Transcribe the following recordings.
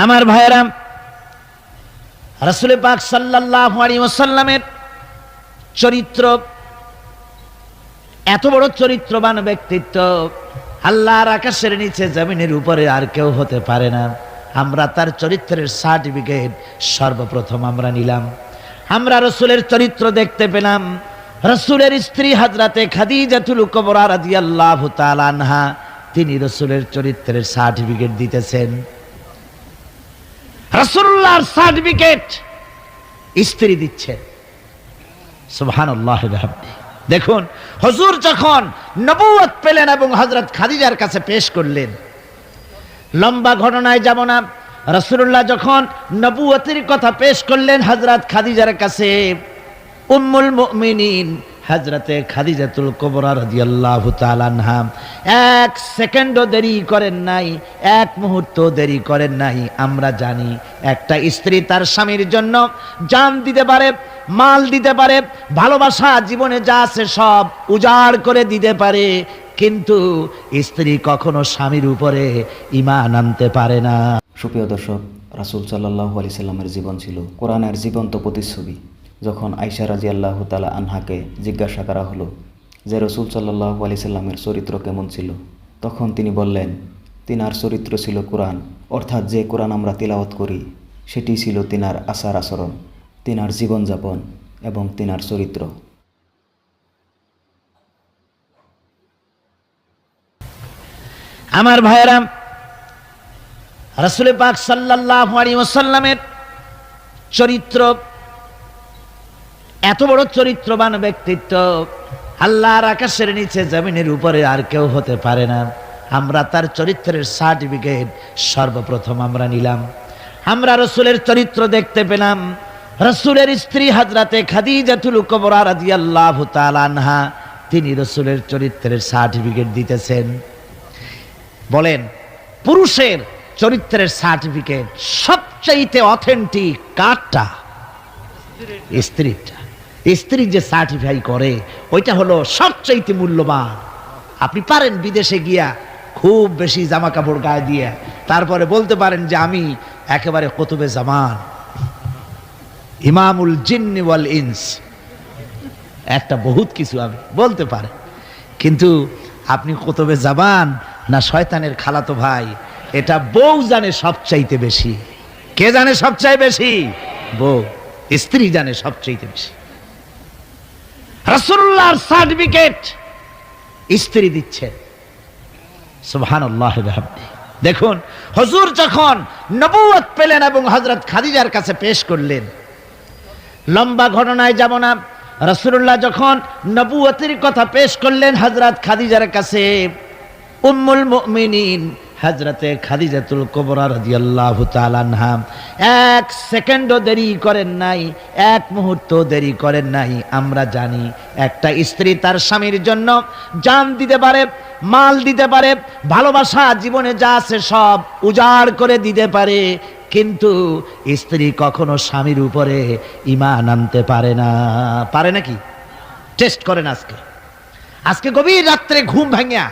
আমার ভাইয়েরা, রাসূল পাক সাল্লাল্লাহু আলাইহি ওয়াসাল্লামের চরিত্র এত বড় চরিত্রবান ব্যক্তিত্ব, আল্লাহর আকাশের নিচে জমিনের উপরে আর কেউ হতে পারে না। আমরা তার চরিত্রের সার্টিফিকেট সর্বপ্রথম আমরা নিলাম। আমরা রাসূলের চরিত্র দেখতে পেলাম। রাসূলের স্ত্রী হযরতে খাদিজাতুল কুবরা রাদিয়াল্লাহু তাআলা আনহা, তিনি রাসূলের চরিত্রের সার্টিফিকেট দিতেছেন। রাসূলুল্লাহর সার্টিফিকেট স্ত্রী দিচ্ছেন। সুবহানাল্লাহি ওয়া বিহামদিহি। দেখুন, হুজুর যখন নবুয়ত পেলেন এবং হযরত খাদিজার কাছে পেশ করলেন, লম্বা ঘটনায় যাব না। রাসূলুল্লাহ যখন নবুয়তের কথা পেশ করলেন হযরত খাদিজার কাছে, উম্মুল মুমিনিন হযরতে খাদিজাতুল কুবরা রাদিয়াল্লাহু তাআলা আনহা এক সেকেন্ডও দেরি করেন নাই, এক মুহূর্ত দেরি করেন নাই। আমরা জানি একটা স্ত্রী তার স্বামীর জন্য জান দিতে পারে, মাল দিতে পারে, ভালোবাসা জীবনে যা আছে সব উজাড় করে দিতে পারে, কিন্তু স্ত্রী কখনো স্বামীর উপরে ঈমান আনতে পারে না। সুপ্রিয় দর্শক, রাসূল সাল্লাল্লাহু আলাইহি সাল্লামের জীবন ছিল কোরআনের জীবন্ত প্রতিচ্ছবি। যখন আয়েশা রাদিয়াল্লাহু তাআলা আনহাকে জিজ্ঞাসা করা হলো যে রাসূল সাল্লাল্লাহু আলাইহি সাল্লামের চরিত্র কেমন ছিল, তখন তিনি বললেন তিনার চরিত্র ছিল কোরআন, অর্থাৎ যে কোরআন আমরা তিলাওয়াত করি সেটি ছিল তিনার আচার আচরণ, তিনার জীবনযাপন এবং তিনার চরিত্র। আমার ভাইয়েরা, রাসূল পাক সাল্লাল্লাহু আলাইহি ওয়াসাল্লামের চরিত্র এত বড় চরিত্রবান ব্যক্তিত্ব, আল্লাহর আকাশের নিচে জমিনের উপরে আর কেউ হতে পারে না। আমরা তার চরিত্রের সার্টিফিকেট সর্বপ্রথম আমরা নিলাম। আমরা রাসূলের চরিত্র দেখতে পেলাম। রাসূলের স্ত্রী হযরতে খাদিজাতুল কুবরা রাদিয়াল্লাহু তাআলা আনহা, তিনি রাসূলের চরিত্রের সার্টিফিকেট দিতেছেন। বলেন, পুরুষের চরিত্রের সার্টিফিকেট সবচাইতে অথেন্টিক কারটা? স্ত্রীটা। স্ত্রী যে সার্টিফাই করে ওইটা হলো সবচাইতে মূল্যবান। আপনি পারেন বিদেশে গিয়া খুব বেশি জামা কাপড় গায়ে দিয়ে তারপরে বলতে পারেন যে আমি একেবারে কুতুবে জামান, ইমামুল জিন্নি ওয়াল ইনস, একটা বহুত কিছু আমি বলতে পারেন, কিন্তু আপনি কুতুবে জামান না শয়তানের খালাতো ভাই, এটা বউ জানে সবচাইতে বেশি। কে জানে সবচাইতে বেশি? বউ। স্ত্রী জানে সবচাইতে বেশি। রাসূলুল্লাহর সার্টিফিকেট স্ত্রী দিচ্ছেন। সুবহানাল্লাহি ওয়া বিহামদিহি। দেখুন, হুজুর যখন নবুয়ত পেলেন এবং হযরত খাদিজার কাছে পেশ করলেন, লম্বা ঘটনায় যাব না। রাসূলুল্লাহ যখন নবুয়তের কথা পেশ করলেন হযরত খাদিজার কাছে, উম্মুল মুমিনিন হযরতে খাদিজাতুল কুবরা রাদিয়াল্লাহু তাআলা আনহা এক সেকেন্ডও দেরি করেন নাই, এক মুহূর্ত দেরি করেন নাই। আমরা জানি একটা স্ত্রী তার স্বামীর জন্য জান দিতে পারে, মাল দিতে পারে, ভালোবাসা জীবনে যা আছে সব উজাড় করে দিতে পারে, কিন্তু স্ত্রী কখনো স্বামীর উপরে ঈমান আনতে পারে না। পারে নাকি? টেস্ট করেন। আজকে গভীর রাত্রে ঘুম ভাঙিয়া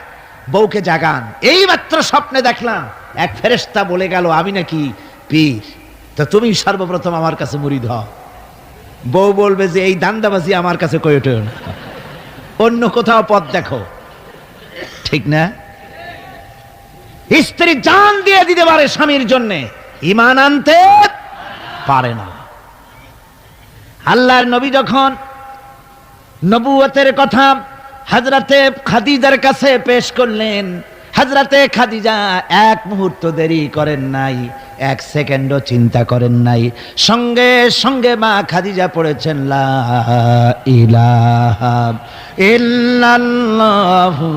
বউকে জাগান, এই মাত্র স্বপ্নে দেখলাম এক ফেরেশতা বলে গেল আমি নাকি পীর, তো তুমি সর্বপ্রথম আমার কাছে মুরিদ হও। বউ বলবে যে এই দান্দাবাজি আমার কাছে কইটো না, অন্য কোথাও পথ দেখো। ঠিক না? স্ত্রী জান দিয়ে দিতে পারে স্বামীর জন্য, ঈমান আনতে পারে না। আল্লাহর নবী যখন নবুয়তের কথা হযরতে খাদিজার কাছে পেশ করলেন, হযরতে খাদিজা এক মুহূর্ত দেরি করেন নাই, এক সেকেন্ডও চিন্তা করেন নাই, সঙ্গে সঙ্গে মা খাদিজা পড়েছেন লা ইলাহা ইল্লাল্লাহু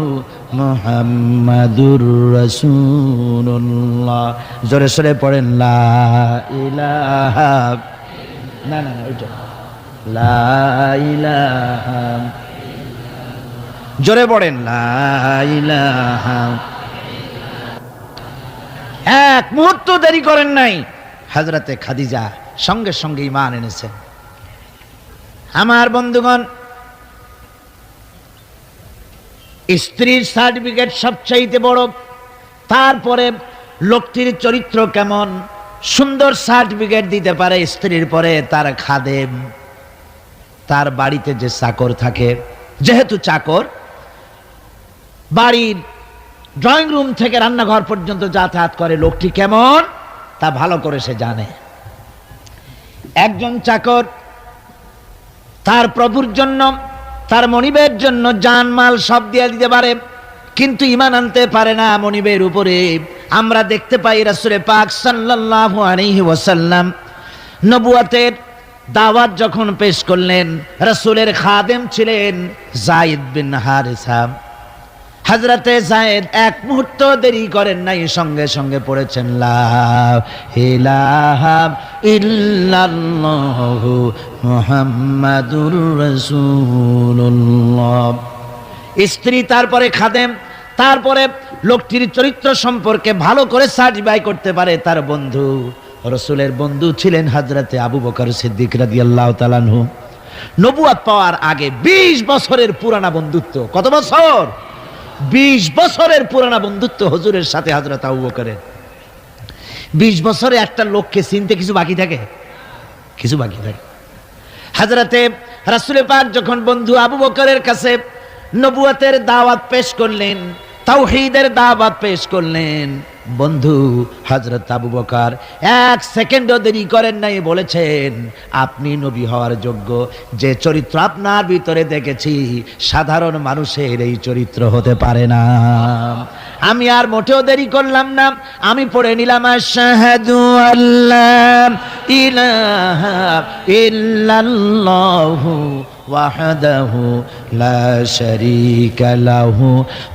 মুহাম্মাদুর রাসূলুল্লাহ। জোরে সোরে পড়েন লা ইলাহা, না না না ওইটা লা ইলাহা, জোরে পড়েন লা ইলাহা। এক মুহূর্ত দেরি করেন নাই, হযরতে খাদিজা সঙ্গে সঙ্গে ঈমান এনেছেন। আমার বন্ধুগণ, স্ত্রীর সার্টিফিকেট সবচাইতে বড়। তারপরে লোকটির চরিত্র কেমন, সুন্দর সার্টিফিকেট দিতে পারে স্ত্রীর পরে তার খাদেম, তার বাড়িতে যে চাকর থাকে, যেহেতু চাকর বাড়ির ড্রয়িং রুম থেকে রান্নাঘর পর্যন্ত যাতায়াত করে, লোকটি কেমন তা ভালো করে সে জানে। একজন চাকর তার প্রভুর জন্য, তার মনিবের জন্য জানমাল সব দিয়ে দিতে পারে, কিন্তু ঈমান আনতে পারে না মনিবের উপরে। আমরা দেখতে পাই রাসূল পাক সাল্লাল্লাহু আলাইহি ওয়াসাল্লাম নবুয়তের দাওয়াত যখন পেশ করলেন, রাসূলের খাদেম ছিলেন যায়েদ বিন হারিসা। হযরতে যায়েদ এক মুহূর্ত দেরি করেন নাই, সঙ্গে সঙ্গে পড়েছেন লা ইলাহা ইল্লাল্লাহু মুহাম্মাদুর রাসূলুল্লাহ। স্ত্রী, তারপরে খাদেম, তারপরে লোকটির চরিত্র সম্পর্কে ভালো করে সার্টিফাই করতে পারে তার বন্ধু। রাসূলের বন্ধু ছিলেন হযরতে আবু বকর সিদ্দিক রাদিয়াল্লাহু তাআলা আনহু। নবুয়ত পাওয়ার আগে 20 বছরের পুরানা বন্ধুত্ব। কত বছর? 20 বছরের পুরানা বন্ধুত্ব হুজুরের সাথে হযরত আবু বকরের। 20 বছরে একটা লোককে চিনতে কিছু বাকি থাকে? কিছু বাকি থাকে। হযরতে রাসূল পাক যখন বন্ধু আবু বকরের কাছে নবুয়তের দাওয়াত পেশ করলেন, তাওহীদের দাওয়াত পেশ করলেন, বন্ধু হযরত আবু বকর 1 সেকেন্ডও দেরি করেন নাই, বলেছেন আপনি নবী হওয়ার যোগ্য। যে চরিত্র আপনার ভিতরে দেখেছি সাধারণ মানুষের এই চরিত্র হতে পারে না। আমি আর মোটেও দেরি করলাম না, আমি পড়ে নিলাম আশহাদু আল্লা ইলাহা ইল্লাল্লাহু ওয়াহদাহু লা শারীকা লাহু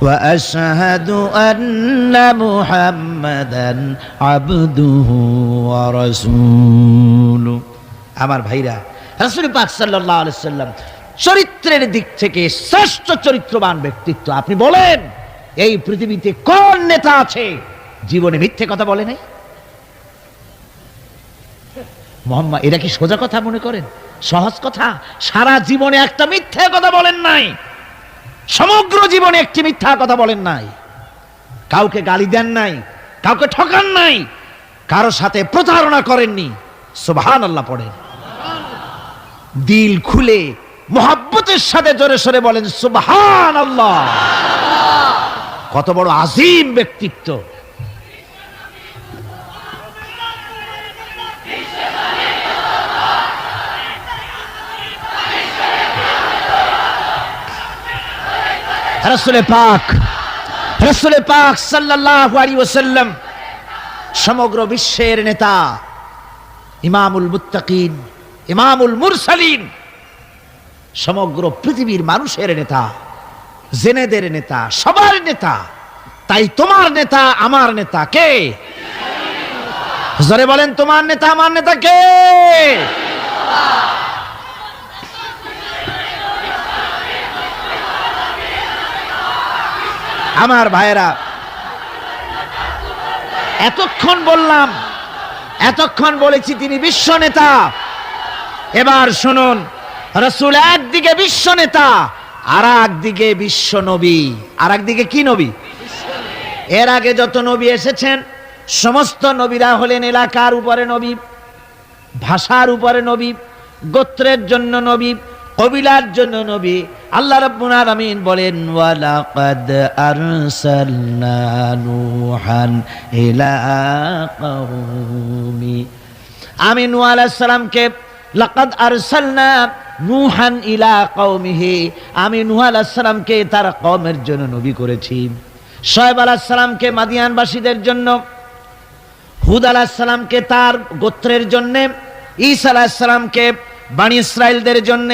ওয়া আশহাদু আন্না মুহাম্মাদান আবদুহু ওয়া রাসূলুহু। আমার ভাইরা, রাসূল পাক সাল্লাল্লাহু আলাইহি সাল্লাম চরিত্রের দিক থেকে শ্রেষ্ঠ চরিত্রবান ব্যক্তিত্ব। আপনি বলেন এই পৃথিবীতে কোন নেতা আছে জীবনে মিথ্যে কথা বলে নাই? মোহাম্মদ, এটা কি সোজা কথা মনে করেন? সহজ কথা? সারা জীবনে একটা মিথ্যে কথা বলেন নাই, সমগ্র জীবনে একটি মিথ্যা কথা বলেন নাই, কাউকে গালি দেন নাই, কাউকে ঠকান নাই, কারো সাথে প্রতারণা করেননি। সুবহানাল্লাহ পড়েন, দিল খুলে মোহাব্বতের সাথে জোরে সোরে বলেন সুবহানাল্লাহ। কত বড় আযীম ব্যক্তিত্ব! রাসূল পাক সাল্লাল্লাহু আলাইহি ওয়াসাল্লাম সমগ্র বিশ্বের নেতা, ইমামুল মুত্তাকিন, ইমামুল মুরসালিন, সমগ্র পৃথিবীর মানুষের নেতা, জেনেদের নেতা, সবার নেতা। তাই তোমার নেতা আমার নেতা কে? জোরে বলেন, তোমার নেতা আমার নেতা কে? আমার ভাইয়েরা, এতক্ষণ বললাম, এতক্ষণ বলেছি তিনি বিশ্ব নেতা। এবার শুনুন, রাসূল একদিকে বিশ্ব নেতা, আর একদিকে বিশ্ব নবী। আর একদিকে কি নবী? এর আগে যত নবী এসেছেন সমস্ত নবীরা হলেন এলাকার উপরে নবী, ভাষার উপরে নবী, গোত্রের জন্য নবী, কবিলার জন্য নবী। আল্লাহ রাব্বুল আলামিন বলেন ওয়ালাকাদ আরসালনা নূহান ইলা কওমি। আমি নূহ আলাইহিস সালামকে লাকাদ আরসালনা নূহান ইলা কওমিহি, আমি নূহ আলাইহিস সালামকে তার কওমের জন্য নবী করেছি। শুআয়ব আলাইহিস সালামকে মাদিয়ানবাসীদের জন্য, হুদ আলাইহিস সালামকে তার গোত্রের জন্য, ঈসা আলাইহিস সালামকে বনি ইসরাইলদের জন্য,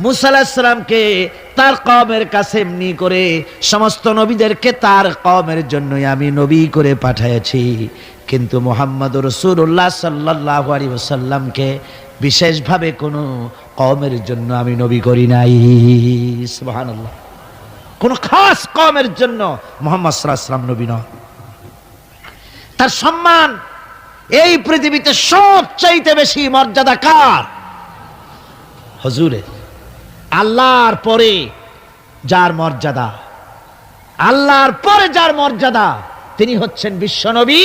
মুসা আলাইহিস সালামকে তার কওমের কাছে এমনি করে সমস্ত নবীদেরকে তার কওমের জন্যই আমি নবী করে পাঠিয়েছি। কিন্তু মুহাম্মদুর রাসূলুল্লাহ সাল্লাল্লাহু আলাইহি ওয়াসাল্লামকে বিশেষভাবে কোনো কওমের জন্য আমি নবী করি নাই। সুবহানাল্লাহ। কোন খাস কওমের জন্য মুহাম্মদ সাল্লাল্লাহু আলাইহি ওয়াসাল্লাম নবী নয়। তার সম্মান এই পৃথিবীতে সবচাইতে বেশি মর্যাদা কার? হুজুরের। আল্লাহর পরে যার মর্যাদা, আল্লাহর পরে যার মর্যাদা, তিনি হচ্ছেন বিশ্বনবী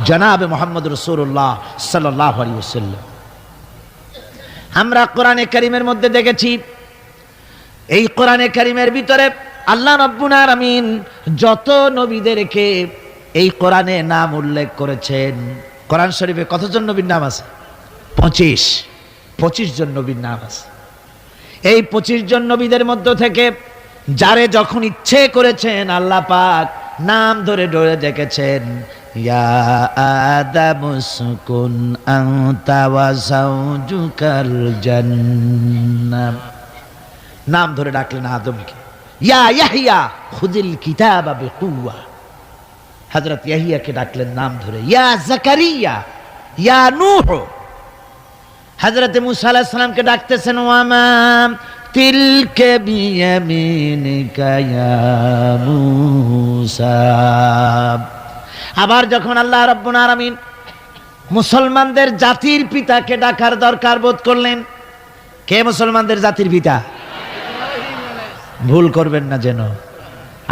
জনাবে মুহাম্মদ রাসূলুল্লাহ সাল্লাল্লাহু আলাইহি ওয়াসাল্লাম। আমরা কোরআনে কারীমের মধ্যে দেখেছি, এই কোরআনে কারীমের ভিতরে আল্লাহ রাব্বুল আলামিন যত নবীদেরকে এই কোরআনে নাম উল্লেখ করেছেন, কোরআন শরীফে কতজন নবীর নাম আছে? 25 জন নবীর নাম আছে। এই 25 জন নবীদের মধ্য থেকে যারে যখন ইচ্ছে করেছেন আল্লাহ পাক নাম ধরে ধরে ডেকেছেন, ইয়া আদামু উসকুন আনতা ওয়া যাওজুকাল জান্নাহ। নাম ধরে ডাকলেন আদমকে, ইয়া ইয়াহইয়া খুযিল কিতাবা বিকুওয়া। হযরত ইয়াহইয়াকে ডাকলেন নাম ধরে, ইয়া যাকারিয়া, ইয়া নূহ। হযরত মূসা আলাইহিস সালামকে ডাকতেছেন, ওয়ামা তিলকা বিয়ামিনিকা ইয়া মূসা। আবার যখন আল্লাহ রাব্বুল আলামিন মুসলমানদের জাতির পিতাকে ডাকার দরকার বোধ করলেন, কে মুসলমানদের জাতির পিতা? ভুল করবেন না যেন,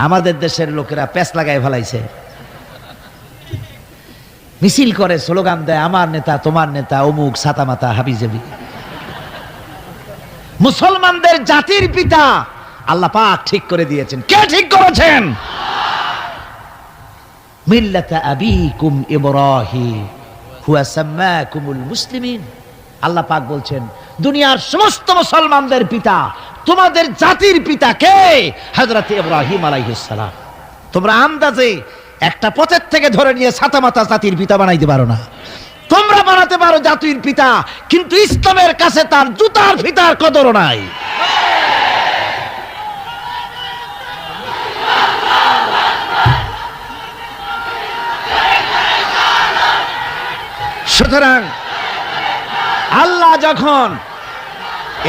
আমাদের দেশের লোকেরা পেছ লাগায় ফেলাইছে, মিছিল করে, স্লোগান দেয়, আমার নেতা, তোমার নেতা, অমুক ছাতামাতা হাবিজাবি। মুসলমানদের জাতির পিতা আল্লাহ পাক ঠিক করে দিয়েছেন। কে ঠিক করেছেন? মিল্লাতা আবিকুম ইব্রাহিম হুয়া সাম্মাকুমুল মুসলিমিন। আল্লাহ পাক বলছেন দুনিয়ার সমস্ত মুসলমানদের পিতা, তোমাদের জাতির পিতা কে? হযরত ইব্রাহিম আলাইহিস সালাম। তোমরা আন্দাজে একটা পথের থেকে ধরে নিয়ে ছাতামাতা জাতির পিতা বানাইতে পারো না। তোমরা বানাতে পারো জাতির পিতা, কিন্তু ইসলামের কাছে তার জুতার ফিতার কদর নাই। সুতরাং আল্লাহ যখন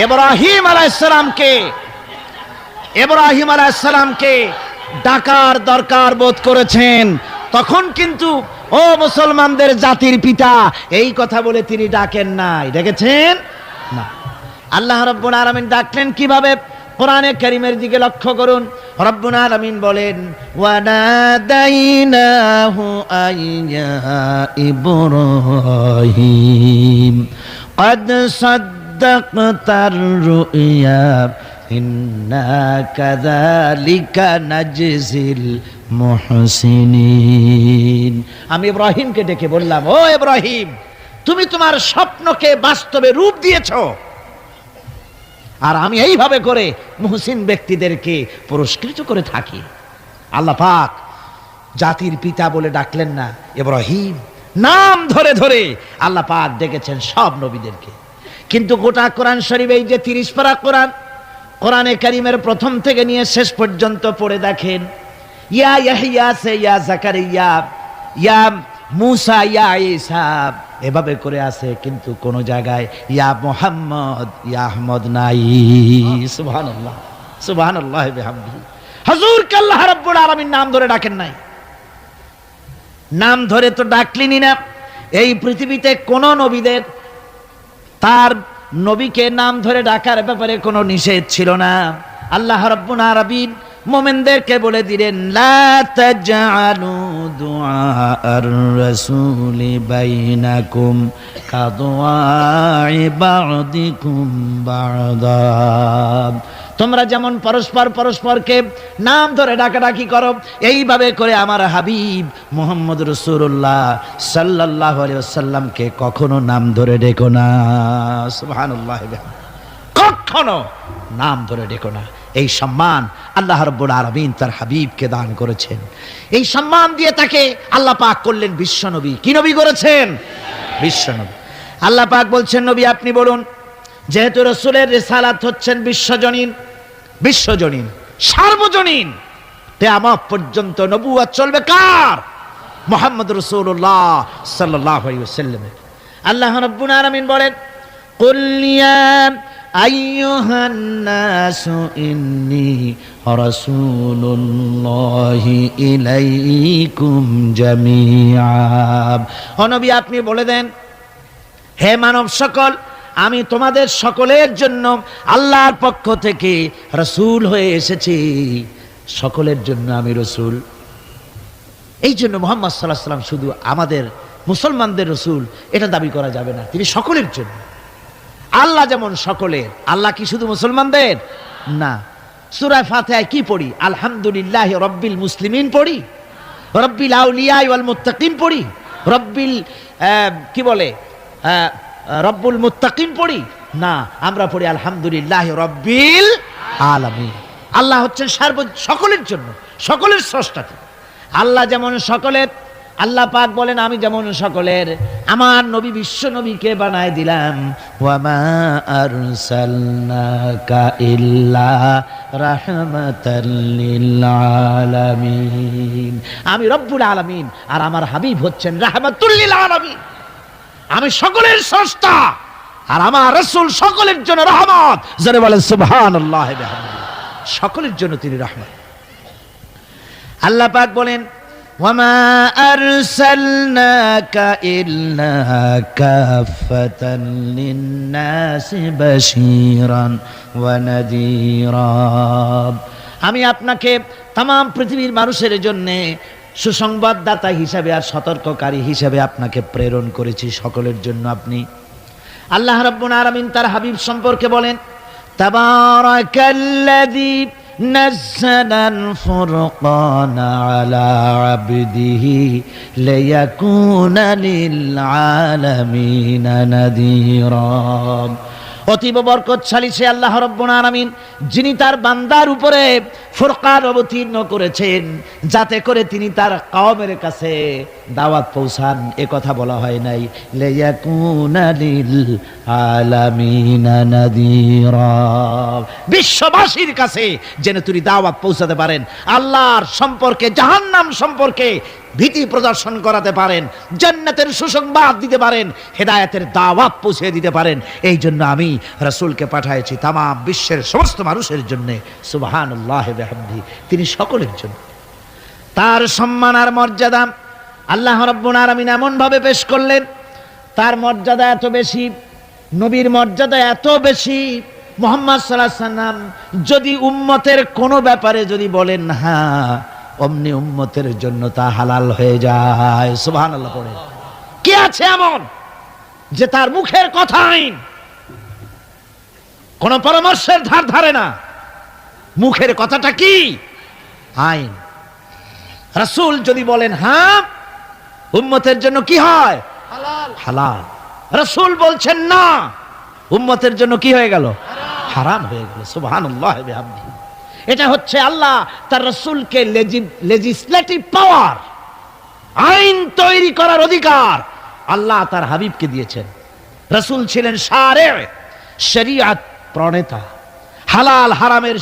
ইব্রাহিম আলাইহিস সালামকে ডাকার দরকার বোধ করেছেন, তখন কিন্তু ও মুসলমানদের জাতির পিতা এই কথা বলে তিনি ডাকেন নাই, ডেকেছেন না। আল্লাহ রাব্বুল আলামিন ডাকলেন কিভাবে? কোরআনে কারীমের দিকে লক্ষ্য করুন। রব্বুল আলামিন বলেন, ওয়ানাদাইনাহু আইয়া ইব্রাহিম قد صدقت الرؤيا إنا كذلك نجزي المحسنين। আমি ইব্রাহিমকে ডেকে বললাম, ও ইব্রাহিম, তুমি তোমার স্বপ্নকে বাস্তবে রূপ দিয়েছো, আর আমি এইভাবে করে মুহসিন ব্যক্তিদেরকে পুরস্কৃত করে থাকি। আল্লাহ পাক জাতির পিতা বলে ডাকলেন না, ইব্রাহিম নাম ধরে ধরে আল্লাহ পাক ডেকেছেন সব নবীদেরকে। কিন্তু গোটা কোরআন শরীফ, এই যে 30 পারা কোরআন, কোরআনে কারীমের প্রথম থেকে নিয়ে শেষ পর্যন্ত পড়ে দেখেন, ইয়া ইয়াহইয়া সে ইয়া যাকারিয়া, ইয়া মূসা, ইয়া ঈসা, এভাবে করে আছে, কিন্তু কোন জায়গায় ইয়া মুহাম্মদ, ইয়া আহমদ নাই। সুবহানাল্লাহ, সুবহানাল্লাহ বিহামদিহি। হুজুরকে আল্লাহ রাব্বুল আলামিন নাম ধরে ডাকেন নাই। নাম ধরে তো ডাকলেনই না। এই পৃথিবীতে কোন নবীদের তার নবীকে নাম ধরে ডাকার ব্যাপারে কোনো নিষেধ ছিল না। আল্লাহ রাব্বুল আলামিন মুমিনদেরকে বলে দিলেন, লা তাজআলু দুআআর রাসূলি বাইনাকুম কাদুআই বা'দিকুম বা'দা। তোমরা যেমন পরস্পরকে নাম ধরে ডাকাডাকি করো, এইভাবে করে আমার হাবিব মুহাম্মদ রাসূলুল্লাহ সাল্লাল্লাহু আলাইহি ওয়াসাল্লামকে কখনো নাম ধরে ডেকো না। সুবহানাল্লাহ, কখনো নাম ধরে ডেকো না। এই সম্মান আল্লাহ রাব্বুল আলামিন তার হাবিবকে দান করেছেন। এই সম্মান দিয়ে তাকে আল্লাহ পাক করলেন বিশ্বনবী। কি নবী করেছেন? বিশ্বনবী। আল্লাহ পাক বলছেন, নবী আপনি বলুন, যেহেতু রাসূলের রিসালাত হচ্ছেন বিশ্বজনীন, সার্বজনীন, কিয়ামত পর্যন্ত নবুয়ত চলবে কার? মুহাম্মদ রাসূলুল্লাহ সাল্লাল্লাহু আলাইহি ওয়াসাল্লাম। আল্লাহ রাব্বুল আলামিন বলেন, কুল ইয়া আইয়ুহান নাসু ইন্নী রাসূলুল্লাহি ইলাইকুম জামিআ। ও নবী আপনি বলে দেন, হে মানব সকল, আমি তোমাদের সকলের জন্য আল্লাহর পক্ষ থেকে রাসূল হয়ে এসেছি। সকলের জন্য আমি রাসূল। এই জন্য মুহাম্মদ সাল্লাল্লাহু আলাইহি ওয়াসাল্লাম শুধু আমাদের মুসলমানদের রসুল এটা দাবি করা যাবে না, তিনি সকলের জন্য। আল্লাহ যেমন সকলের, আল্লাহ কি শুধু মুসলমানদের না। সূরা ফাতিহায় কি পড়ি? আলহামদুলিল্লাহ রব্বিল মুসলিমিন পড়ি, রব্বিল আউলিয়া ওয়াল মুত্তাকিন পড়ি, রব্বিল কি বলে রব্বুল মুত্তাকিন পড়ি না, আমরা পড়ি আলহামদুলিল্লাহ রব্বিল আলামিন। আল্লাহ হচ্ছেন সকলের জন্য, সকলের স্রষ্টা। আল্লাহ যেমন সকলের, আল্লাহ পাক বলেন আমি যেমন সকলের, আমার নবী বিশ্ব নবীকে বানায় দিলাম, ওয়ামা আরসালনাকা ইল্লা রাহমাতাল লিল আলামিন। আমি রব্বুল আলামিন আর আমার হাবিব হচ্ছেন রাহমাতুল লিল আলামিন। আমি সকলের স্রষ্টা আর আমার রাসূল সকলের জন্য রহমত। যারা বলেন সুবহানাল্লাহ বিহামদিহি, সকলের জন্য তিনি রহমত। আল্লাহ পাক বলেন ওয়ামা আরসালনাকা ইল্লা কাফাতান লিন-নাসি বাশীরান ওয়া নাযীরা। আমি আপনাকে तमाम পৃথিবীর মানুষের জন্য সুসংবাদদাতা হিসাবে আর সতর্ককারী হিসাবে আপনাকে প্রেরণ করেছি, সকলের জন্য আপনি। আল্লাহ রাব্বুল আলামিন তার হাবিব সম্পর্কে বলেন তাবারাকাল্লাযী নাযালাল ফুরকানা আলা আবদিহি লিয়াকুনা লিল আলামিনা নাযীরা। অতীব বরকতশালী সে আল্লাহ রাব্বুল আলামিন, যিনি তার বান্দার উপরে ফুরকান অবতীর্ণ করেছেন যাতে করে তিনি তার কওমের কাছে দাওয়াত পৌঁছান। এ কথা বলা হয় নাই লিয়াকুনা লিল আলামিনা নাযীরা, বিশ্ববাসীর কাছে যেন তিনি দাওয়াত পৌঁছাতে পারেন, আল্লাহর সম্পর্কে, জাহান্নাম সম্পর্কে ভীতি প্রদর্শন করাতে পারেন, জান্নাতের সুসংবাদ দিতে পারেন, হেদায়েতের দাওয়াত পৌঁছে দিতে পারেন। এই জন্য আমি রাসূলকে পাঠিয়েছি তাম বিশ্বের সমস্ত মানুষের জন্য। সুবহানাল্লাহি ওয়া বিহামদিহি, তিনি সকলের জন্য। তার সম্মান আর মর্যাদা আল্লাহ রাব্বুল আলামিন এমন ভাবে পেশ করলেন, তার মর্যাদা এত বেশি, নবীর মর্যাদা এত বেশি, মুহাম্মদ সাল্লাল্লাহু আলাইহি ওয়াসাল্লাম যদি উম্মতের কোনো ব্যাপারে যদি বলেন হ্যাঁ, অমনি উম্মতের জন্য তা হালাল হয়ে যায়। সুবহানাল্লাহ পড়ে। কি আছে এমন যে তার মুখের কথা আইন, কোন পরামর্শের ধার ধারে না, মুখের কথাটা কি আইন। রাসূল যদি বলেন হ্যাঁ, উম্মতের জন্য কি হয়? হালাল। হালাল। রাসূল বলছেন না, উম্মতের জন্য কি হয়ে গেল? হারাম হয়ে গেল। সুবহানাল্লাহি ওয়া বিহামদিহি। এটা হচ্ছে আল্লাহ তার রাসূলকে লেজিসলেটিভ পাওয়ার, আইন তৈরি করার অধিকার আল্লাহ তার হাবিবকে দিয়েছেন। রাসূল ছিলেন শারে, শরীয়ত প্রণেতা। হালাল হারামের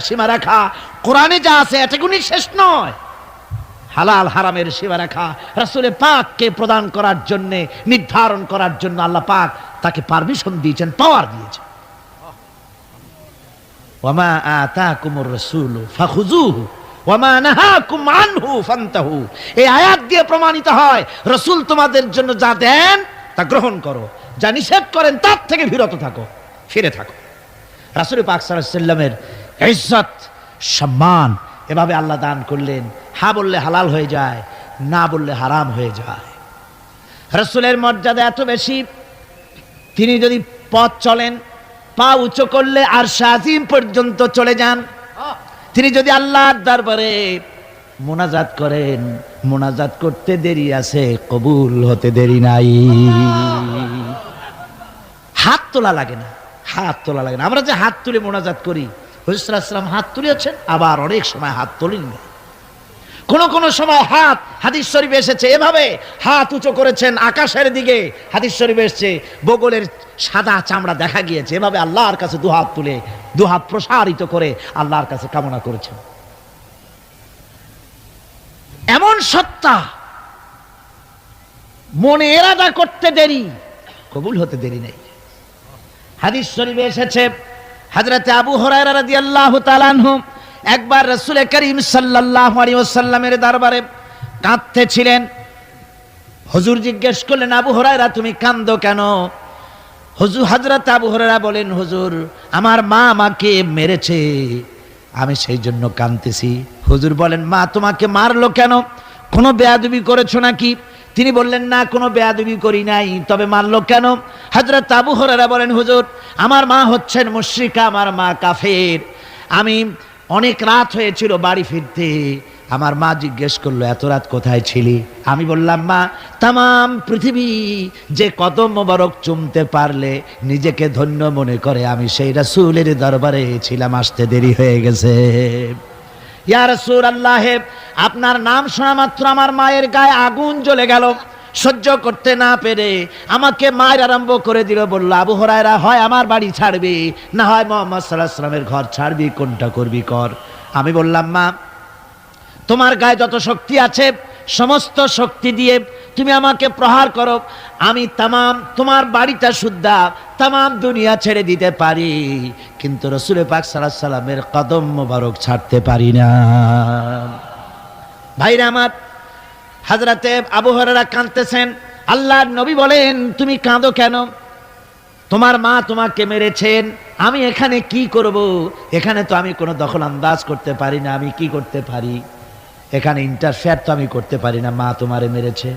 সীমারেখা কোরআনে যা আছে এটুকুনি শেষ নয়। হালাল হারামের সীমারেখা রাসূলে পাককে প্রদান করার জন্য, নির্ধারণ করার জন্য আল্লাহ পাক তাকে পারমিশন দিয়েছেন, পাওয়ার দিয়েছেন। ওয়ামা আতাকুমুর রাসূলু ফাখুযুহু ওয়ামা নাহাকুম আনহু ফান্তাহু। এই আয়াত দিয়ে প্রমাণিত হয় রাসূল তোমাদের জন্য যা দেন তা গ্রহণ করো, যা নিষেধ করেন তার থেকে বিরত থাকো, ফিরে থাকো। রাসূল পাক সাল্লাল্লাহু আলাইহি ওয়াসাল্লামের ইজ্জত সম্মান এভাবে আল্লাহ দান করলেন। হ্যাঁ বললে হালাল হয়ে যায়, না বললে হারাম হয়ে যায়। রাসূলের মর্যাদা এত বেশি, তিনি যদি পথ চলেন, পা উঁচু করলে আরশ আজিম পর্যন্ত চলে যান। তিনি যদি আল্লাহর দরবারে মোনাজাত করেন, মোনাজাত করতে দেরি আছে, কবুল হতে দেরি নাই। হাত তোলা লাগে না, হাত তোলা লাগে না। আমরা যে হাত তুলে মোনাজাত করি, হুজুর সাল্লাল্লাহু আলাইহি ওয়াসাল্লাম হাত তুলেছেন, আবার অনেক সময় হাত তোলেননি। কোন কোন সময় হাত, হাদিস শরীফে এসেছে এভাবে হাত উঁচু করেছেন আকাশের দিকে, হাদিস শরীফে এসেছে বগলের সাদা চামড়া দেখা গিয়েছে, এভাবে আল্লাহর কাছে দুহাত তুলে, দুহাত প্রসারিত করে আল্লাহর কাছে কামনা করেছেন। এমন সত্তা, মনে এরাদা করতে দেরি, কবুল হতে দেরি নেই। হাদিস শরীফে এসেছে হযরতে আবু হুরায়রা রাদিয়াল্লাহু তাআলা আনহু একবার রাসূল করিম সাল্লাল্লাহু আলাইহি ওয়াসাল্লামের দরবারে কাঁদতেছিলেন। হুজুর জিজ্ঞেস করলেন, আবু হুরায়রা তুমি কাঁদো কেন? হযরত আবু হুরায়রা বলেন, হুজুর আমার মা আমাকে মেরেছে, আমি সেই জন্য কাঁদতেছি। হুজুর বলেন, মা তোমাকে মারলো কেন? কোনো বেয়াদবি করেছো নাকি? তিনি বললেন, না, কোনো বেয়াদবি করি নাই। তবে মারলো কেন? হযরত আবু হুরায়রা বলেন, হুজুর, আমার মা হচ্ছেন মুশরিকা, আমার মা কাফের। আমি অনেক রাত হয়েছিল বাড়ি ফিরতে। আমার মা জিজ্ঞেস করলো, এত রাত কোথায় ছিলি? আমি বললাম, মা, তামাম পৃথিবী যে কদম মোবারক চুমতে পারলে নিজেকে ধন্য মনে করে, আমি সেই রাসূলের দরবারে ছিলাম, আসতে দেরি হয়ে গেছে। ইয়া রাসূলুল্লাহ, আপনার নাম শোনা মাত্র আমার মায়ের গায়ে আগুন জ্বলে গেল। সহ্য করতে না পেরে আমাকে মায়ের আরম্ভ করে দিল। বলল, আবু হুরায়রা, হয় আমার বাড়ি ছাড়বি, না হয় মুহাম্মদ সাল্লাল্লাহু আলাইহি ওয়াসাল্লামের ঘর ছাড়বি, কোনটা করবি কর। আমি বললাম, মা, তোমার গায়ে যত শক্তি আছে সমস্ত শক্তি দিয়ে তুমি আমাকে প্রহার করো, আমি তামাম তোমার বাড়িটা শুদ্ধা তামাম দুনিয়া ছেড়ে দিতে পারি, কিন্তু রাসূল পাক সাল্লাল্লাহু আলাইহি ওয়াসাল্লামের কদম মোবারক ছাড়তে পারি না। ভাইরা আমার, হযরতে আবু হুরায়রা কাঁদতেছেন। আল্লাহর নবী বলেন, তুমি কাঁদো কেন? তোমার মা তোমাকে মেরেছেন, আমি এখানে কি করব? এখানে তো আমি কোনো দখল আন্দাজ করতে পারি না, আমি কি করতে পারি? এখানে ইন্টারফেয়ার তো আমি করতে পারি না, মা তোমারে মেরেছে।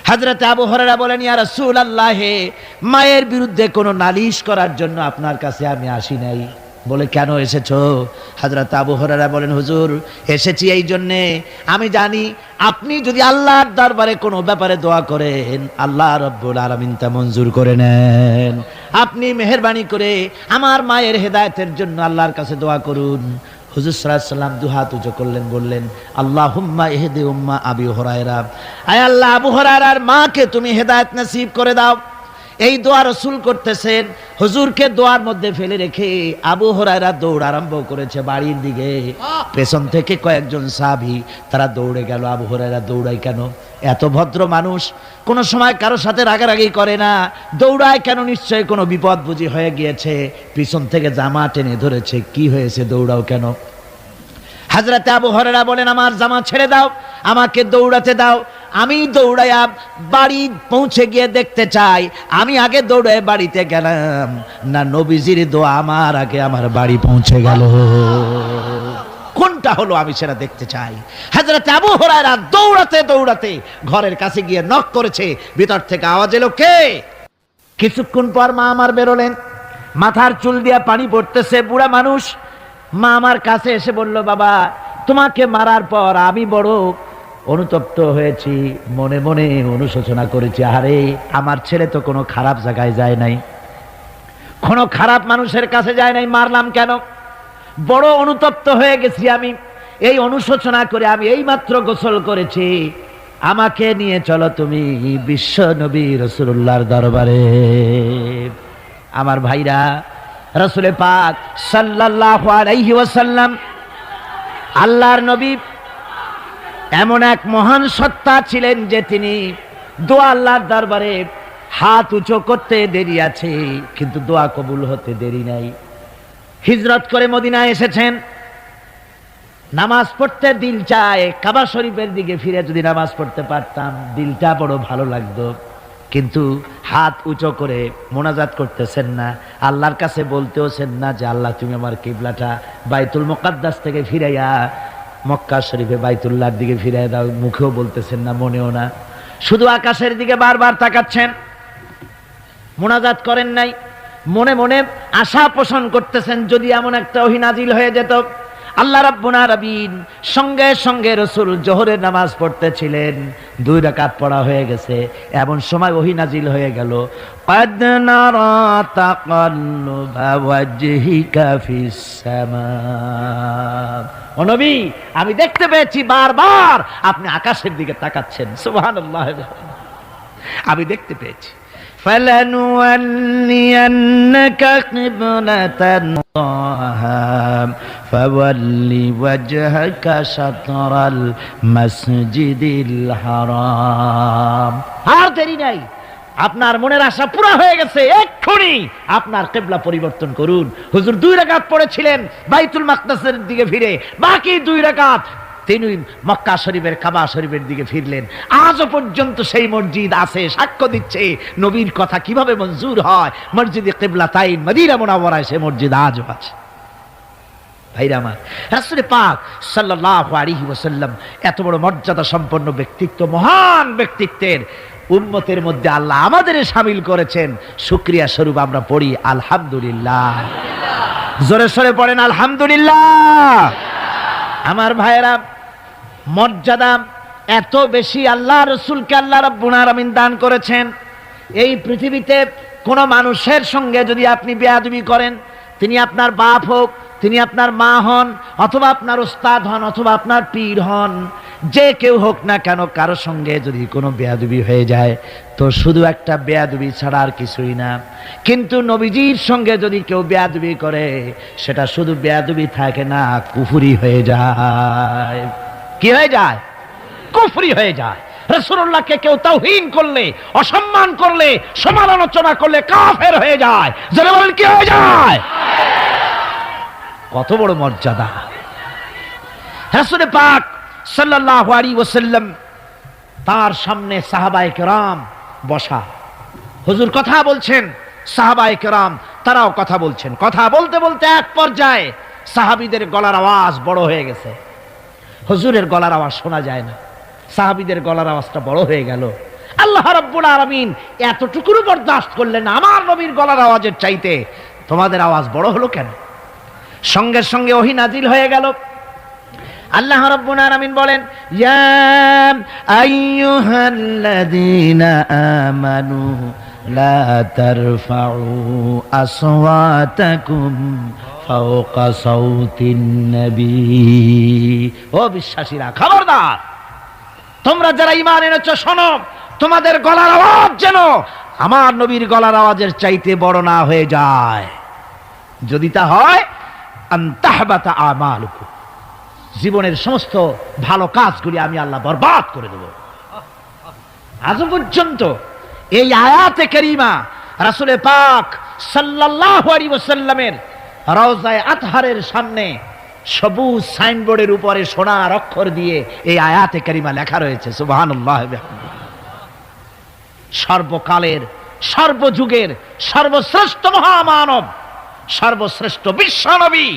হযরত আবু হুরায়রা বলেন, ইয়া রাসূলুল্লাহ, মায়ের বিরুদ্ধে কোনো নালিশ করার জন্য আপনার কাছে আমি আসি নাই। বলে, কেন এসেছো? হযরত আবু হুরায়রা বলেন, হুজুর, এসেছি এই জন্যে, আমি জানি আপনি যদি আল্লাহর দরবারে কোনো ব্যাপারে দোয়া করেন, আল্লাহ রাব্বুল আলামিন তা মঞ্জুর করে নেন। আপনি মেহেরবানি করে আমার মায়ের হেদায়েতের জন্য আল্লাহর কাছে দোয়া করুন। হুজুর সাল্লাল্লাহু আলাইহি ওয়াসাল্লাম দুহাত উঁচু করলেন, বললেন, আল্লাহুম্মা ইহদি উম্মা আবি হুরায়রা, আয় আল্লাহ, আবু হুরায়রার মাকে তুমি হেদায়েত নসিব করে দাও। এই দোয়া রাসূল করতেছেন। হুজুরকে দোয়ার মধ্যে ফেলে রেখে আবু হুরায়রা দৌড় আরম্ভ করেছে বাড়ির দিকে। পেছন থেকে কয়েকজন সাহাবী তারা দৌড়ে গেল। আবু হুরায়রা দৌড়ায় কেন? এত ভদ্র মানুষ, কোনো সময় কারো সাথে রাগারাগি করে না, দৌড়ায় কেন? নিশ্চয়ই কোনো বিপদ বুঝি হয়ে গিয়েছে, পিছন থেকে জামা টেনে ধরেছে। কি হয়েছে, দৌড়াও কেন? হযরতে আবু হুরায়রা বলেন, আমার জামা ছেড়ে দাও, আমাকে দৌড়াতে দাও। আমি দৌড়াইয়া বাড়ি পৌঁছে গিয়ে দেখতে চাই, আমি আগে দৌড়ে বাড়িতে গেলাম না নবীজির দোয়া আমার আগে আমার বাড়ি পৌঁছে গেল, কোনটা হলো আমি সেটা দেখতে চাই। হযরতে আবু হুরায়রা দৌড়াতে দৌড়াতে ঘরের কাছে গিয়ে নক করেছে। ভিতর থেকে আওয়াজ এলো, কে? কিছুক্ষণ পর মা আমার বেরোলেন, মাথার চুল দিয়ে পানি পড়তেছে, বুড়া মানুষ। মা আমার কাছে এসে বলল, বাবা, তোমাকে মারার পর আমি বড় অনুতপ্ত হয়েছি, মনে মনে অনুশোচনা করেছি, আরে আমার ছেলে তো কোনো খারাপ জায়গায় যায় নাই, কোনো খারাপ মানুষের কাছে যায় নাই, মারলাম কেন? বড় অনুতপ্ত হয়ে গেছি আমি। এই অনুশোচনা করে আমি এইমাত্র গোসল করেছি, আমাকে নিয়ে চলো তুমি বিশ্ব নবী রাসূলুল্লাহর দরবারে। আমার ভাইরা, রাসূল পাক সাল্লাল্লাহু আলাইহি ওয়াসাল্লাম, আল্লাহর নবী এমন এক মহান সত্তা ছিলেন যে তিনি দোয়া আল্লাহর দরবারে হাত উঁচু করতে দেরি আছে, কিন্তু দোয়া কবুল হতে দেরি নাই। হিজরত করে মদিনায় এসেছেন, নামাজ পড়তে দিল চায়, কাবা শরীফের দিকে ফিরে যদি নামাজ পড়তে পারতাম দিলটা বড় ভালো লাগতো, কিন্তু হাত উঁচু করে মোনাজাত করতেছেন না, আল্লাহর কাছে বলতেওছেন না যে আল্লাহ তুমি আমার কিবলাটা বাইতুল মুকাদ্দাস থেকে ফিরাইয়া মক্কা শরীফে বাইতুল্লাহর দিকে ফিরাইয়া দাও, মুখেও বলতেছেন না, মনেও না, শুধু আকাশের দিকে বারবার তাকাচ্ছেন, মোনাজাত করেন নাই। মনে মনে আশা পোষণ করতেছেন যদি এমন একটা ওহী নাজিল হয়ে যেত। আল্লাহ রাব্বুল আলামিন সঙ্গে সঙ্গে রাসূল জোহরের নামাজ পড়তেছিলেন, 2 রাকাত পড়া হয়ে গেছে, এমন সময় ওহী নাজিল হয়ে গেল, ক্বাদ নারা তাকাল্লুবা ওয়াজহিকা ফিস সামা। ও নবী, আমি দেখতে পেয়েছি বারবার আপনি আকাশের দিকে তাকাচ্ছেন, সুবহানাল্লাহ, আমি দেখতে পেয়েছি। فَلَنُوَلِّيَنَّكَ قِبْلَةً تَرْضَاهَا فَوَلِّ وَجْهَكَ شَطْرَ الْمَسْجِدِ الْحَرَامِ। আর দেরি নাই, আপনার মনের আশা পুরা হয়ে গেছে, এক্ষুনি আপনার কিবলা পরিবর্তন করুন। হুজুর 2 রাকাত পড়েছিলেন বাইতুল মাকদাসের দিকে ফিরে, বাকি 2 রাকাত তিনি মক্কা শরীফের কাবা শরীফের দিকে ফিরলেন। আজও পর্যন্ত সেই মসজিদ আছে, সাক্ষ্য দিচ্ছে নবীর কথা কিভাবে মঞ্জুর হয়। মসজিদে কিবলাতাইন মদিনা মুনাওয়ারায় সেই মসজিদ আজও আছে। ভাইরা আমার, রাসূল পাক সাল্লাল্লাহু আলাইহি ওয়াসাল্লাম এত বড় মর্যাদা সম্পন্ন ব্যক্তিত্ব, মহান ব্যক্তিত্বের উম্মতের মধ্যে আল্লাহ আমাদের শামিল করেছেন। শুকরিয়া স্বরূপ আমরা পড়ি আলহামদুলিল্লাহ। জোরে সোরে পড়েন আলহামদুলিল্লাহ। আমার ভাইরা, মর্যাদা এত বেশি আল্লাহ রসুলকে আল্লাহ রাব্বুল আলামিন দান করেছেন। এই পৃথিবীতে কোন মানুষের সঙ্গে যদি আপনি বেয়াদবি করেন, তিনি আপনার বাপ হোক, তিনি আপনার মা হন, অথবা আপনার উস্তাদ হন, অথবা আপনার পীর হন, যে কেউ হোক না কেন, কারো সঙ্গে যদি কোনো বেয়াদবি হয়ে যায় তো শুধু একটা বেয়াদবি ছাড়া আর কিছুই না। কিন্তু নবীজির সঙ্গে যদি কেউ বেয়াদবি করে, সেটা শুধু বেয়াদবি থাকে না, কুফরি হয়ে যায়। কি হয়ে যায়? কুফরি হয়ে যায়। রাসূলুল্লাহকে কেউ তাওহীন করলে, অসম্মান করলে, সমালোচনা করলে কাফের হয়ে যায়। যারা বলেন কি হয়ে যায়? কত বড় মর্যাদা! রাসূল পাক সাল্লাল্লাহু আলাইহি ওয়াসাল্লাম, তার সামনে সাহাবায়ে কেরাম বসা, হুজুর কথা বলছেন, সাহাবায়ে কেরাম তারাও কথা বলছেন। কথা বলতে বলতে এক পর্যায়ে সাহাবীদের গলার আওয়াজ বড় হয়ে গেছে। হুজুরের গলার আওয়াজ শোনা যায় না, সাহাবীদের গলার আওয়াজটা বড় হয়ে গেল। আল্লাহ রাব্বুল আলামিন এতটুকুও বরদাস্ত করলেন না, আমার নবীর গলার আওয়াজের চাইতে তোমাদের আওয়াজ বড় হলো কেন? সঙ্গে সঙ্গে ওহী নাজিল হয়ে গেল। আল্লাহ রাব্বুল আলামিন বলেন, ইয়া আইয়ুহাল্লাযীনা আমানু লা তারফাউ আসওয়াতাকুম ফাওকা সাউতিন নবী। ও বিশ্বাসীরা, খবরদার, তোমরা যারা ঈমান এনেছো শোনো, তোমাদের গলার আওয়াজ যেন আমার নবীর গলার আওয়াজের চাইতে বড় না হয়ে যায়। যদি তা হয়, আনতাহবাতা আমালুকুম, জীবনের সমস্ত ভালো কাজগুলি আমি আল্লাহ বরবাদ করে দেব। আজ পর্যন্ত এই আয়াতে কারীমা রাসূল পাক সাল্লাল্লাহু আলাইহি ওয়াসাল্লামের রওজায়ে আতহারের সামনে সবুজ সাইনবোর্ডের উপরে সোনার অক্ষর দিয়ে এই আয়াতে কারীমা লেখা রয়েছে, সুবহানাল্লাহ। সর্বকালের, সর্বযুগের সর্বশ্রেষ্ঠ মহামানব, সর্বশ্রেষ্ঠ বিশ্বনবী,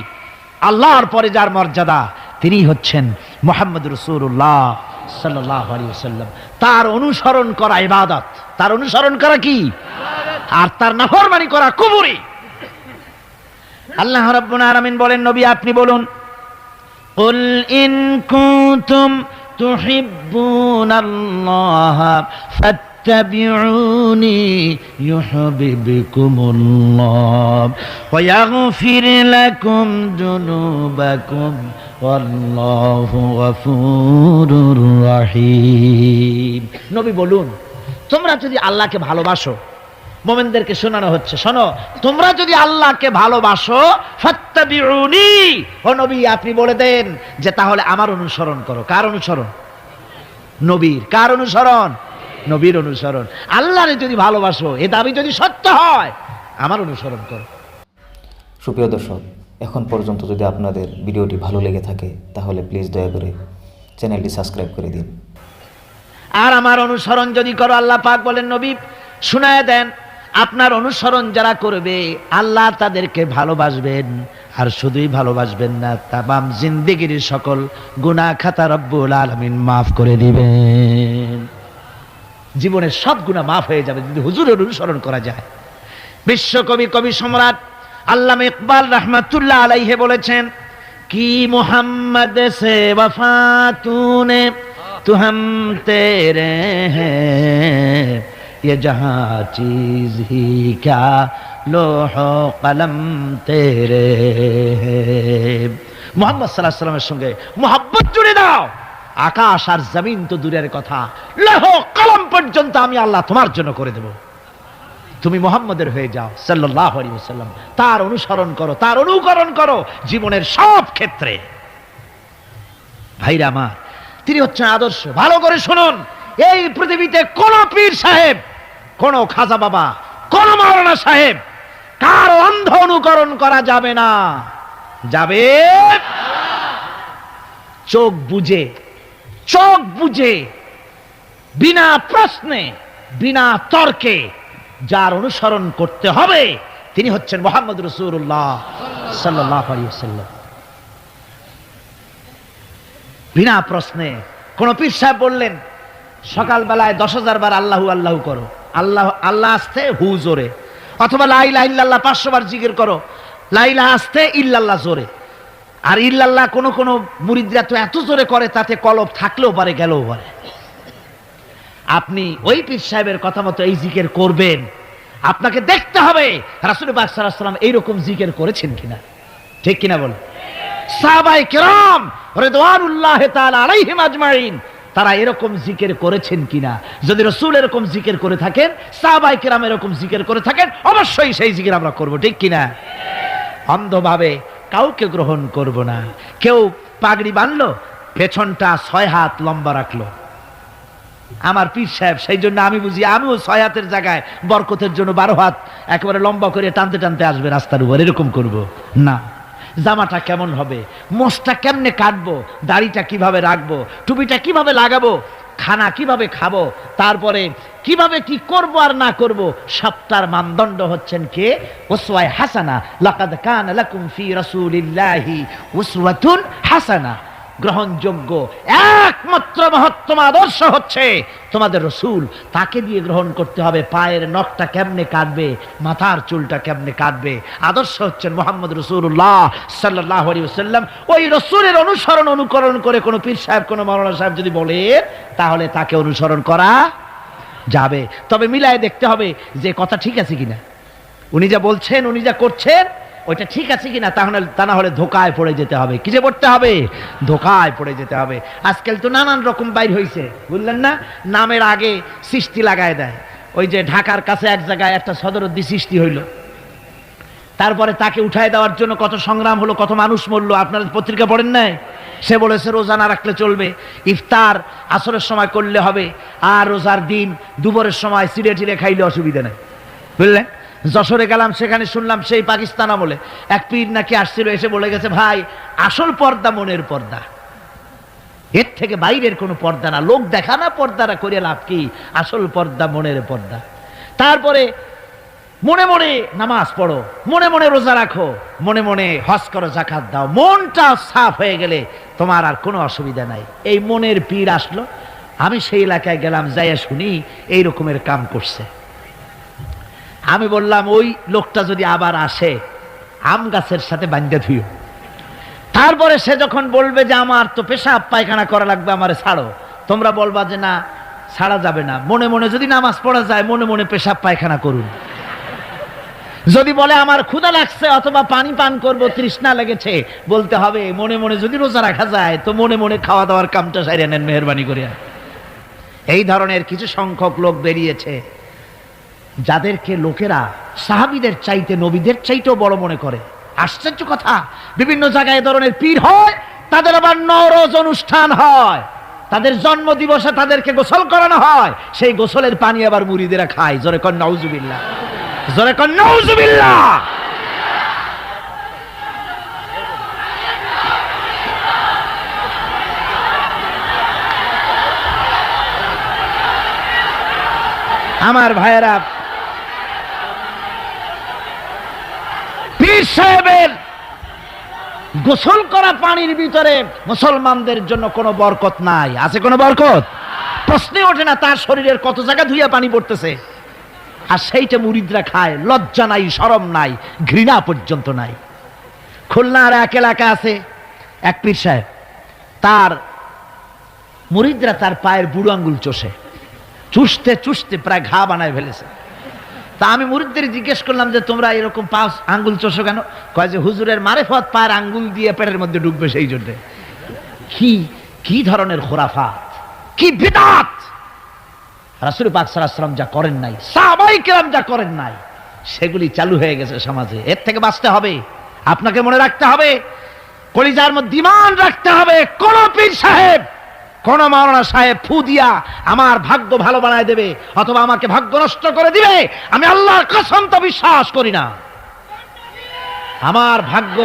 আল্লাহর পরে যার মর্যাদা, তিনি হচ্ছেন মুহাম্মদ রাসূলুল্লাহ সাল্লাল্লাহু আলাইহি ওয়াসাল্লাম। তার অনুসরণ করা ইবাদত, তার অনুসরণ করা কি? আর তার নাফরমানি করা কুফরি। আল্লাহ রাব্বুল আলামিন বলেন, নবী আপনি বলুন, কুল ইন কুনতুম তুহিব্বুনাল্লাহ ফাত্তাবিউনি ইউহিব্বুকুমুল্লাহ ওয়া ইয়াগফির লাকুম যুনুবাকুম ওয়াল্লাহু গফুরুর রহিম। নবী বলুন, তোমরা যদি আল্লাহকে ভালোবাসো, মুমিনদেরকে শোনানো হচ্ছে, শোনো, তোমরা যদি আল্লাহকে ভালোবাসো, ফাত্তাবিউনি, ও নবী আপনি বলে দেন যে তাহলে আমার অনুসরণ করো। কার অনুসরণ? নবীর। কার অনুসরণ? নবীর অনুসরণ। আল্লাহরে যদি ভালোবাসো, এ দাবি যদি সত্য হয়, আমার অনুসরণ করো। সুপ্রিয় দর্শক, এখন পর্যন্ত যদি আপনাদের ভিডিওটি ভালো লেগে থাকে তাহলে প্লিজ দয়া করে চ্যানেলটি সাবস্ক্রাইব করে দিন। আর আমার অনুসরণ যদি করো, আল্লাহ পাক বলেন, নবী শুনায় দেন, আপনার অনুসরণ যারা করবে আল্লাহ তাদেরকে ভালোবাসবেন। আর শুধুই ভালোবাসবেন না, তামাম জিন্দেগির সকল গুনাহ খাতা রব্বুল আলামিন মাফ করে দিবেন। জীবনের সব গুনাহ মাফ হয়ে যাবে যদি হুজুরের অনুসরণ করা যায়। বিশ্বকবি, কবি সম্রাট আল্লামা ইকবাল রহমাতুল্লাহ আলাইহি বলেছেন, কি মুহাম্মদ সে वफा तूने तू हम तेरे हैं, ये जहां चीज ही क्या लोह कलम तेरे हैं। মুহাম্মদ সাল্লাল্লাহু আলাইহি ওয়াসাল্লামের সঙ্গে মুহাব্বত জুড়ে দাও, আকাশ আর জমিন তো দূরের কথা, লৌহ কলম পর্যন্ত আমি আল্লাহ তোমার জন্য করে দেব। তুমি মুহাম্মদের হয়ে যাও সাল্লাল্লাহু আলাইহি ওয়াসাল্লাম, তার অনুসরণ করো, তার অনুকরণ করো জীবনের সব ক্ষেত্রে। ভাইরা আমার, তিনি হচ্ছেন আদর্শ। ভালো করে শুনুন, এই পৃথিবীতে কোন পীর সাহেব, কোন খাজা বাবা, কোন মাওলানা সাহেব, কার অন্ধ অনুকরণ করা যাবে না। যাবে চোখ বুঝে, চোখ বুঝে, বিনা প্রশ্নে, বিনা তর্কে যার অনুসরণ করতে হবে তিনি হচ্ছেন মুহাম্মদ রাসূলুল্লাহ সাল্লাল্লাহু আলাইহি ওয়াসাল্লাম। বিনা প্রশ্নে। কোন পীর সাহেব বললেন সকালবেলায় 10,000 বার আল্লাহু আল্লাহু করো, আল্লাহ আল্লাহ আসতে হু জোরে, অথবা লা ইলাহা ইল্লাল্লাহ 500 বার জিকির করো, লা ইলাহা আসতে ইল্লাল্লাহ জোরে। আর ইল্লাল্লাহ কোন কোন মুরিদরা তো এত জোরে করে তাতে কলব থাকলেও পারে গেলেও পারে। আপনি ওই পীর সাহেবের কথা মতো এই জিকির করবেন, আপনাকে দেখতে হবে রাসূল পাক সাল্লাল্লাহু আলাইহি ওয়াসাল্লাম এইরকম জিকির করেছেন কিনা, ঠিক কিনা বল? সাহাবায়ে কেরাম রিদওয়ানুল্লাহি তাআলা আলাইহিম আজমাইন তারা এরকম জিকির করেছেন কিনা? যদি রাসূল এরকম জিকির করে থাকেন, সাহাবায়ে কেরাম এরকম জিকির করে থাকেন, অবশ্যই সেই জিকির আমরা করব, ঠিক কিনা? অন্ধভাবে কাউকে গ্রহণ করব না। কেউ পাগড়ি বাঁধলো, পেছনটা 6 হাত লম্বা রাখলো, আমার পীর সাহেব, সেই জন্য আমি বুঝি আমিও 6 হাতের জায়গায় বরকতের জন্য 12 হাত একেবারে লম্বা করে টানতে টানতে আসবে রাস্তার উপর, এরকম করব না। জামাটা কেমন হবে, মোষটা কেমনে কাটবো, দাড়িটা কিভাবে রাখবো, টুপিটা কিভাবে লাগাবো, খানা কিভাবে খাবো, তারপরে কিভাবে কি করব আর না করব, সবটার মানদণ্ড হচ্ছেন কে? উসওয়া হাসানা। লাকাদ কানা লাকুম ফি রাসূলিল্লাহি উসওয়াতুন হাসানা। গ্রহণযোগ্য একমাত্র মহত্তম আদর্শ হচ্ছে তোমাদের রাসূল, তাকে দিয়ে গ্রহণ করতে হবে। পায়ের নখটা কেমনে কাটবে, মাথার চুলটা কেমনে কাটবে, আদর্শ হচ্ছেন মুহাম্মদ রাসূলুল্লাহ সাল্লাল্লাহু আলাইহি ওয়াসাল্লাম। ওই রাসূলের অনুসরণ অনুকরণ করে কোন পীর সাহেব, কোন মাওলানা সাহেব যদি বলে, তাহলে তাকে অনুসরণ করা যাবে। তবে মিলায় দেখতে হবে যে কথা ঠিক আছে কিনা, উনি যা বলছেন, উনি যা করছেন ওইটা ঠিক আছে কিনা, তাহলে তা না হলে ধোকায় পড়ে যেতে হবে। কি যে পড়তে হবে? ধোকায় পড়ে যেতে হবে। আজকাল তো নানান রকম বাইর হইছে, বুঝলেন না? নামের আগে সৃষ্টি লাগায় দেয়। ওই যে ঢাকার কাছে এক জায়গায় একটা সদরদ্দি সৃষ্টি হইল, তারপরে তাকে উঠায় দেওয়ার জন্য কত সংগ্রাম হলো, কত মানুষ মরলো, আপনারা পত্রিকা পড়েন নাই? সে বলেছে রোজা না রাখলে চলবে, ইফতার আসরের সময় করলে হবে, আর রোজার দিন দুপুরের সময় চিড়ে টিড়ে খাইলে অসুবিধা নেই, বুঝলেন? যশোরে গেলাম, সেখানে শুনলাম সেই পাকিস্তান আমলে এক পীর নাকি আসছিল, এসে বলে গেছে, ভাই আসল পর্দা মনের পর্দা, এর থেকে বাইরের কোনো পর্দা না, লোক দেখা না পর্দারা করে লাভ কি, আসল পর্দা মনের পর্দা। তারপরে মনে মনে নামাজ পড়ো, মনে মনে রোজা রাখো, মনে মনে হজ করো, যাকাত দাও, মনটা সাফ হয়ে গেলে তোমার আর কোনো অসুবিধা নাই। এই মনের পীর আসলো, আমি সেই এলাকায় গেলাম, যাইয়া শুনি এই রকমের কাম করছে। আমি বললাম ওই লোকটা যদি আবার আসে, আম গাছের সাথে বান্ধা ধুইও। তারপরে সে যখন বলবে যে আমার তো পেশাব পায়খানা করা লাগবে, আমারে ছাড়ো, তোমরা বলবা যে না ছাড়া যাবে না, মনে মনে যদি নামাজ পড়া যায় মনে মনে পেশাব পায়খানা করুন। যদি বলে আমার ক্ষুধা লাগছে অথবা পানি পান করব, তৃষ্ণা লেগেছে, বলতে হবে মনে মনে যদি রোজা রাখা যায় তো মনে মনে খাওয়া দাওয়ার কামটা সারিয়ে নেন মেহেরবানি করে। এই ধরনের কিছু সংখ্যক লোক বেরিয়েছে যাদেরকে লোকেরা সাহাবীদের চাইতে, নবীদের চাইতেও বড় মনে করে। আশ্চর্য কথা, বিভিন্ন জায়গায় এই ধরনের পীর হয়, তাদের আবার নওরোজ অনুষ্ঠান হয়, তাদের জন্ম দিবসে তাদেরকে গোসল করানো হয়, সেই গোসলের পানি আবার মুরিদেরা খায়। জোরে কর নাউজুবিল্লাহ, জোরে কর নাউজুবিল্লাহ। আমার ভাইয়েরা, পীর সাহেবের গোসল করা পানির ভিতরে মুসলমানদের জন্য কোনো বরকত নাই। আছে কোনো বরকত? প্রশ্নই ওঠে না। তার শরীরের কত জায়গা ধুইয়া পানি পড়তেছে, আর সেইটা মুরিদরা খায়। লজ্জা নাই, শরম নাই, ঘৃণা পর্যন্ত নাই। খুলনার এক এলাকা আছে, এক পীর সাহেব, তার মুরিদরা তার পায়ের বুড়ো আঙ্গুল চষে, চুষতে চুষতে প্রায় ঘা বানায় ফেলেছে। তা আমি মুরিদদের জিজ্ঞেস করলাম যে তোমরা এরকম পা আঙ্গুল চষো কেন? কয় যে হুজুরের মারেফত পায়ের আঙ্গুল দিয়ে পেটের মধ্যে ঢুকবে, সেই জন্য। কি ধরনের খোরাফাত, কি বিদআত! রাসূল পাক সাল্লাল্লাহু আলাইহি ওয়াসাল্লাম যা করেন নাই, সাহাবায়ে কেরাম যা করেন নাই, সেগুলি চালু হয়ে গেছে সমাজে। এর থেকে বাঁচতে হবে, আপনাকে মনে রাখতে হবে, কলিজার মধ্যে ঈমান রাখতে হবে। কোন পীর সাহেব, কোন মাওলানা সাহেব ফু দিয়া আমার ভাগ্য ভালো বানায় দেবে অথবা আমাকে ভাগ্য নষ্ট করে দিবে, আমি আল্লাহর কসম তো বিশ্বাস করি না। আমার ভাগ্য,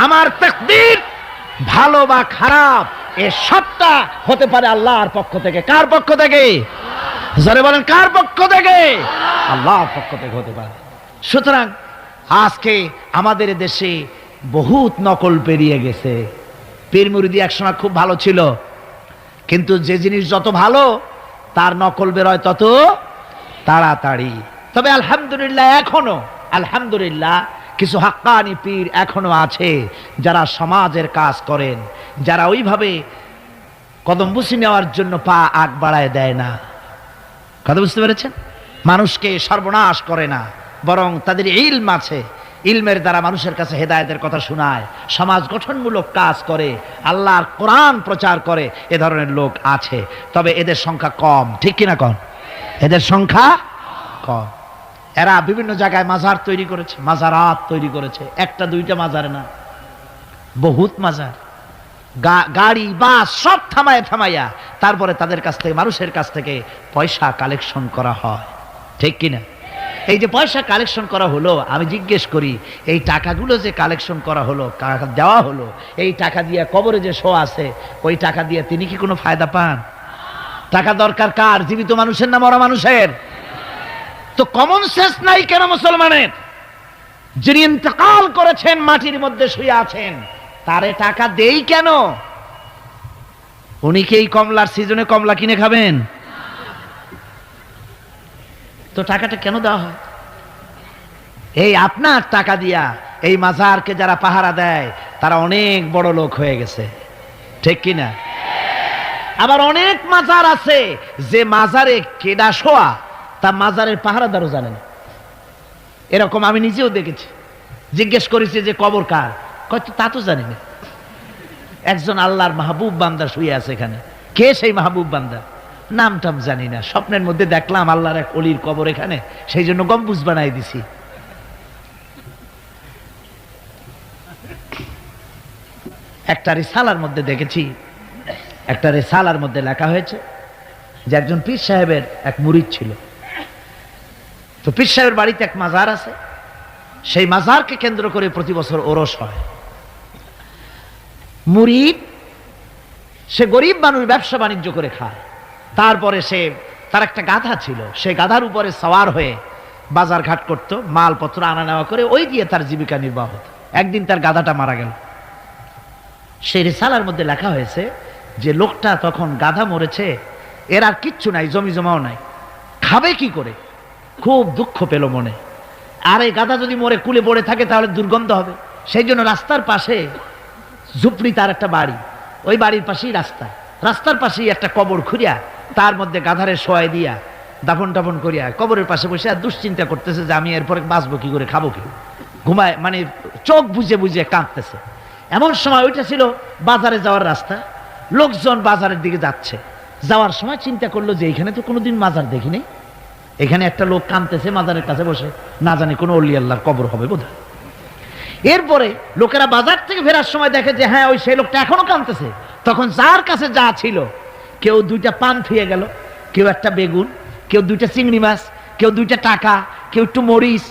আমার তাকদীর ভালো বা খারাপ, এ সবটা হতে পারে আল্লাহর পক্ষ থেকে। কার পক্ষ থেকে? জোরে বলেন, কার পক্ষ থেকে? আল্লাহর পক্ষ থেকে হতে পারে। সুতরাং আজকে আমাদের দেশে বহুত নকল পেরিয়ে গেছে। পীর মুরিদি একসময় খুব ভালো ছিল, কিন্তু যে জিনিস যত ভালো তার নকল বেরোয় তত তাড়াতাড়ি। তবে আলহামদুলিল্লাহ এখনো আলহামদুলিল্লাহ কিছু হাক্কানি পীর এখনো আছে যারা সমাজের কাজ করেন, যারা ওইভাবে কদমবুসি নেওয়ার জন্য পা আগ বাড়ায় দেয় না। কথা বুঝতে পেরেছেন? মানুষকে সর্বনাশ করে না, বরং তাদের ইলম আছে, ইলমের দ্বারা মানুষের কাছে হেদায়েতের কথা শোনায়, সমাজ গঠনমূলক কাজ করে, আল্লাহর কোরআন প্রচার করে। এ ধরনের লোক আছে, তবে এদের সংখ্যা কম। ঠিক কিনা কম? এদের সংখ্যা কম। এরা বিভিন্ন জায়গায় মাজার তৈরি করেছে, মাজারাত তৈরি করেছে, একটা দুইটা মাজার না, বহুত মাজার। গাড়ি বাস সব থামাইয়া তারপরে তাদের কাছ থেকে, মানুষের কাছ থেকে পয়সা কালেকশন করা হয়। ঠিক কিনা? এই যে পয়সা কালেকশন করা হলো, আমি জিজ্ঞেস করি এই টাকাগুলো যে কালেকশন করা হলো, দেওয়া হলো, এই টাকা দিয়ে কবরে যে শো আছে, ওই টাকা দিয়ে তিনি কি কোনো ফায়দা পান? টাকা দরকার কার? জীবিত মানুষের না মরা মানুষের? তো কমন সেন্স নাই কেন মুসলমানের? যিনি ইন্তেকাল করেছেন, মাটির মধ্যে শুয়ে আছেন, তারে টাকা দেই কেন? উনি কি এই কমলার সিজনে কমলা কিনে খাবেন? তো টাকাটা কেন দেওয়া হয়? এই আপনার টাকা দিয়া এই মাজারকে যারা পাহারা দেয় তারা অনেক বড় লোক হয়ে গেছে। ঠিক কিনা? আবার অনেক মাজার আছে যে মাজারে কেডা শোয়া তা মাজারের পাহারাদারও জানে না। এরকম আমি নিজেও দেখেছি। জিজ্ঞেস করেছি যে কবর কার, কয়তো তা তো জানি না। একজন আল্লাহর মাহবুব বান্দা শুয়ে আছে এখানে। কে সেই মাহবুব বান্দা? নাম টাম জানি না, স্বপ্নের মধ্যে দেখলাম আল্লাহর এক অলির কবর এখানে, সেই জন্য গম্বুজ বানাই দিছি। একটা রিসালার মধ্যে দেখেছি, একটা রিসালার মধ্যে লেখা হয়েছে যে একজন পীর সাহেবের এক মুরিদ ছিল। তো পীর সাহেবের বাড়িতে এক মাজার আছে, সেই মাজারকে কেন্দ্র করে প্রতি বছর ওরস হয়। মুরিদ সে গরিব মানুষ, ব্যবসা বাণিজ্য করে খায়। তারপরে তার একটা গাধা ছিল, সে গাধার উপরে সওয়ার হয়ে বাজার ঘাট করতো, মালপত্র আনা নেওয়া করে, ওই দিয়ে তার জীবিকা নির্বাহ হতো। একদিন তার গাধাটা মারা গেল। সেই রিসালার মধ্যে লেখা হয়েছে যে লোকটা তখন গাধা মরেছে, এর আর কিচ্ছু নাই, জমি জমাও নাই, খাবে কি করে? খুব দুঃখ পেল মনে। আর এই গাধা যদি মরে কুলে পড়ে থাকে তাহলে দুর্গন্ধ হবে। সেই জন্য রাস্তার পাশে ঝুপড়ি, তার একটা বাড়ি, ওই বাড়ির পাশেই রাস্তার পাশেই একটা কবর খুঁড়িয়া তার মধ্যে গাধারে শোয়াই দিয়া দাফন টাফন করিয়া কবরের পাশে বসে আর দুশ্চিন্তা করতেছে যে আমি এরপরে বাঁচবো কি করে, খাবো কি, ঘুমায়, মানে চোখ বুঝে বুঝে কাঁদতেছে। এমন সময় ওইটা ছিল বাজারে যাওয়ার রাস্তা, লোকজন বাজারের দিকে যাচ্ছে। যাওয়ার সময় চিন্তা করলো যে এইখানে তো কোনোদিন মাজার দেখিনি, এখানে একটা লোক কাঁদতেছে মাজারের কাছে বসে, না জানি কোনো অলি আল্লাহর কবর হবে বোধহয়। এরপরে লোকেরা বাজার থেকে ফেরার সময় দেখে যে হ্যাঁ, ওই সেই লোকটা এখনো কাঁদতেছে। তখন যার কাছে যা ছিল, কেউ 2টা পান থুয়ে গেল, কেউ একটা বেগুন, কেউ 2টা চিংড়ি মাছ, কেউ 2টা টাকা, কেউ একটু মরিচ,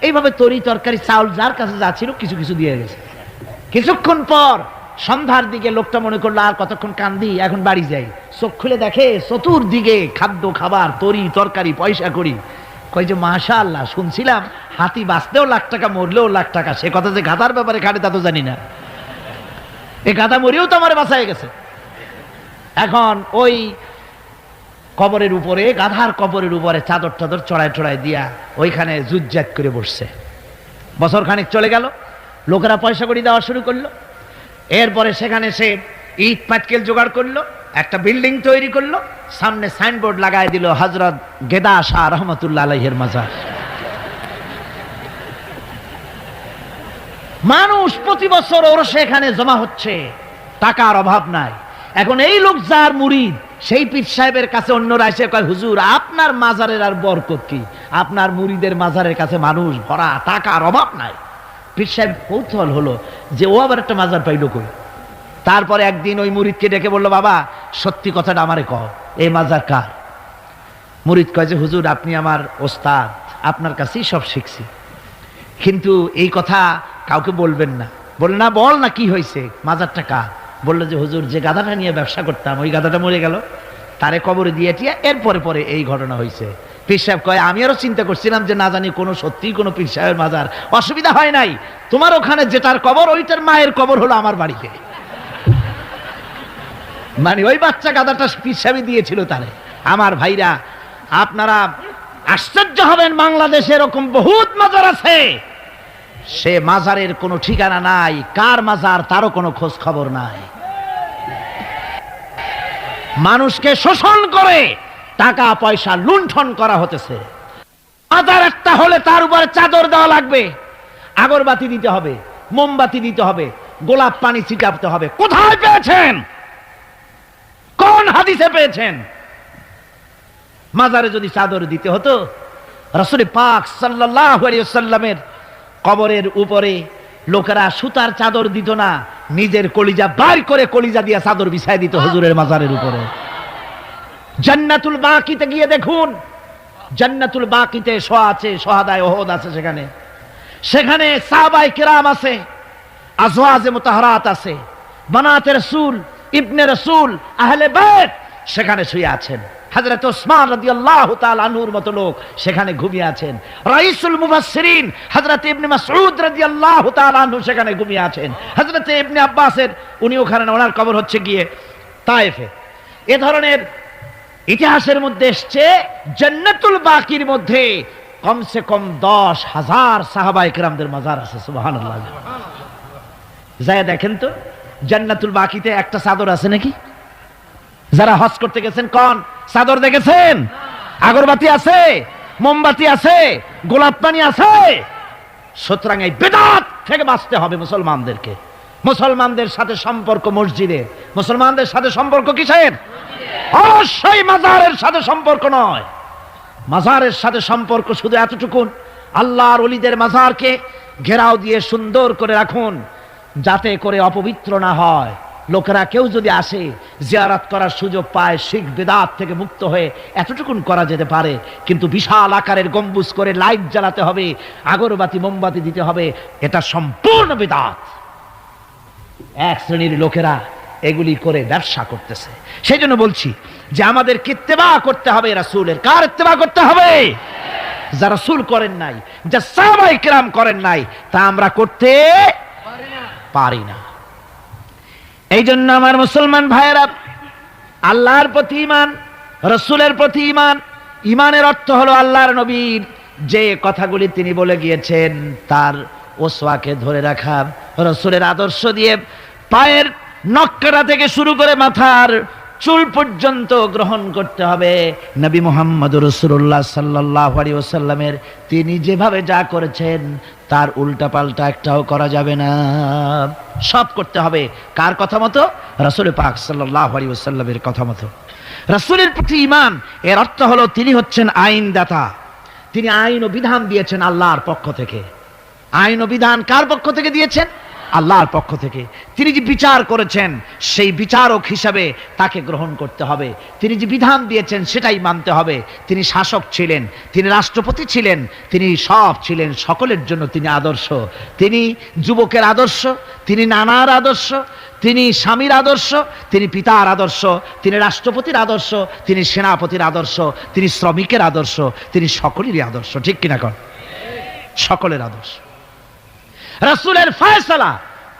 এইভাবে তরি তরকারি চাউল যার কাছে যা ছিল কিছু কিছু দিয়ে গেছে। কিছুক্ষণ পর সন্ধ্যার দিকে লোকটা মনে করলো আর কতক্ষণ কান্দি, এখন বাড়ি যাই। চোখ খুলে দেখে চতুর্দিকে খাদ্য খাবার, তরি তরকারি, পয়সা করি। কই যে মাশাআল্লাহ, শুনছিলাম হাতি বাঁচতেও লাখ টাকা, মরলেও লাখ টাকা। সে কথা যে গাধার ব্যাপারে খাটে তা তো জানি না। এই গাধা মরিও তো আমার বাঁচায় গেছে। এখন ওই কবরের উপরে, গাধার কবরের উপরে চাদর টাদর চড়ায় দিয়া ওইখানে জুজ্জাত করে বসছে। বছর খানিক চলে গেল, লোকেরা পয়সা করি দেওয়া শুরু করলো। এরপরে সেখানে সে ইট পাটকেল জোগাড় করলো, একটা বিল্ডিং তৈরি করলো, সামনে সাইনবোর্ড লাগাই দিল হযরত গেদা শাহ রহমতুল্লাহ আলাইহির মাজার। মানুষ প্রতি বছর ওর সেখানে জমা হচ্ছে, টাকার অভাব নাই। এখন এই লোক যার মুরিদ, সেই পীর সাহেবের কাছে অন্যরা এসে কয় হুজুর আপনার মাজারের আর বরকত কি, আপনার মুরিদের মাজারের কাছে মানুষ ভরা, টাকার অভাব নাই। পীর সাহেব কৌতূহল হলো যে ও আবার একটা মাজার পাইল কই। তারপরে একদিন ওই মুরিদকে ডেকে বলল, বাবা সত্যি কথাটা আমারে কও, এই মাজার কার? মুরিদ কয় যে হুজুর আপনি আমার ওস্তাদ, আপনার কাছেই সব শিখছি, কিন্তু এই কথা কাউকে বলবেন না। বলল না, বল না কি হয়েছে, মাজারটা কার? বললো যে হুজুর যে গাধাটা নিয়ে ব্যবসা করতাম, ওই গাধাটা মরে গেল, তারে কবরে দিয়ে টিয়া এরপরে পরে এই ঘটনা হয়েছে। পীর সাহেব কয়, আমি আরো চিন্তা করছিলাম যে না জানি কোনো সত্যিই কোনো পীর সাহেবের মাজার, অসুবিধা হয় নাই, তোমার ওখানে যেটার কবর ওইটার মায়ের কবর হলো আমার বাড়িতে। মানে ওই বাচ্চা গাদাটা পীর সাহেব দিয়েছিল তারে। আমার ভাইরা, আপনারা আশ্চর্য হবেন, বাংলাদেশে এরকম বহুত মাজার আছে, সে মাজারের কোনো ঠিকানা নাই, কার মাজার তারও কোনো খোঁজ খবর নাই। মানুষকে শোষণ করে টাকা পয়সা লুণ্ঠন করা হতেছে। মাজার একটা হলে তার উপরে চাদর দেওয়া লাগবে, আগরবাতি দিতে হবে, মোমবাতি দিতে হবে, গোলাপ পানি ছিটাতে হবে। কোথায় পেয়েছেন? কোন হাদিসে পেয়েছেন? মাজারে যদি চাদর দিতে হতো, রাসূল পাক সাল্লাল্লাহু আলাইহি ওয়াসাল্লামের কবরের উপরে লোকেরা সুতার চাদর দিত না, নিজের কলিজা বাইর করে কলিজা দিয়ে চাদর বিছায় দিত হুজুরের মাজারের উপরে। জান্নাতুল বাকিতে গিয়ে দেখুন, জান্নাতুল বাকিতে শোয়া আছে, শহাদায়ে উহুদ আছে, সেখানে সাহাবায়ে কেরাম আছে, আজওয়াজে মুতাহহারাত আছে, বানাতে রাসূল, ইবনে রাসূল, আহলে বাইত সেখানে শুয়ে আছেন। হযরত ওসমান রাদিয়াল্লাহু তাআলা আনহুর মতো লোক সেখানে ঘুমিয়ে আছেন। রাইসুল মুফাসসিরিন হযরত ইবনে মাসউদ রাদিয়াল্লাহু তাআলা আনহু সেখানে ঘুমিয়ে আছেন। হযরত ইবনে আব্বাসের উনি ওখানে, ওনার কবর হচ্ছে গিয়ে তায়েফে। এ ধরনের ইতিহাসের মধ্যে এসছে জান্নাতুল বাকির মধ্যে কমসে কম 10,000 সাহাবায়ে কেরামদের মাজার আছে। সুবহানাল্লাহ। যায় দেখেন তো জান্নাতুল বাকিতে একটা চাদর আছে নাকি? যারা হজ করতে গেছেন কোন চাদর দেখেছেন? আগরবাতি আছে, মোমবাতি আছে, গোলাপ পানি আছে। সুতরাং এই বিদআত থেকে বাঁচতে হবে মুসলমানদেরকে। মুসলমানদের সাথে সম্পর্ক মসজিদে, মুসলমানদের সাথে সম্পর্ক কিসের? অবশ্যই মাজারের সাথে সম্পর্ক নয়। মাজারের সাথে সম্পর্ক শুধু এতটুকুন, আল্লাহর ওলিদের মাজারকে ঘেরাও দিয়ে সুন্দর করে রাখুন, যাতে করে অপবিত্র না হয়। লোকেরা কেউ যদি আসে জিয়ারত করার সুযোগ পায়, শিরক বিদআত থেকে মুক্ত হয়ে এতটুকুন করা যেতে পারে। কিন্তু বিশাল আকারের গম্বুজ করে লাইট জ্বালাতে হবে, আগরবাতি মোমবাতি দিতে হবে, এটা সম্পূর্ণ বিদআত। এক শ্রেণীর লোকেরা এগুলি করে ব্যবসা করতেছে। সেই জন্য বলছি যে আমাদের ইত্তেবা করতে হবে রাসূলের। কার ইত্তেবা করতে হবে? যা রাসূল করেন নাই, যা সাহাবায়ে কেরাম করেন নাই, তা আমরা করতে পারি না। এই জন্য আমার মুসলমান ভাইয়েরা, আল্লাহর প্রতি ঈমান, রাসূলের প্রতি ঈমান, ঈমানের অর্থ হলো আল্লাহর নবীর যে কথাগুলি তিনি বলে গিয়েছেন তার ওসওয়াকে ধরে রাখা, রাসূলের আদর্শ দিয়ে পায়ের নখকাটা থেকে শুরু করে মাথার চুল পর্যন্ত গ্রহণ করতে হবে। নবী মুহাম্মদুর রাসূলুল্লাহ সাল্লাল্লাহু আলাইহি ওয়াসাল্লামের তিনি যেভাবে যা করেছেন তার উল্টা পাল্টা একটাও করা যাবে না, সব করতে হবে কার কথা মতো? রাসূল পাক সাল্লাল্লাহু আলাইহি ওয়াসাল্লামের কথা মতো। রাসূলের প্রতি ঈমান এর অর্থ হলো তিনি হচ্ছেন আইনদাতা। তিনি আইন ও বিধান দিয়েছেন আল্লাহর পক্ষ থেকে। আইন ও বিধান কার পক্ষ থেকে দিয়েছেন? আল্লাহর পক্ষ থেকে। তিনি যে বিচার করেছেন সেই বিচারক হিসাবে তাকে গ্রহণ করতে হবে। তিনি যে বিধান দিয়েছেন সেটাই মানতে হবে। তিনি শাসক ছিলেন, তিনি রাষ্ট্রপতি ছিলেন, তিনি সব ছিলেন, সকলের জন্য তিনি আদর্শ। তিনি যুবকের আদর্শ, তিনি নানার আদর্শ, তিনি স্বামীর আদর্শ, তিনি পিতার আদর্শ, তিনি রাষ্ট্রপতির আদর্শ, তিনি সেনাপতির আদর্শ, তিনি শ্রমিকের আদর্শ, তিনি সকলেরই আদর্শ। ঠিক কিনা কন? সকলের আদর্শ। রাসূলের ফয়সালা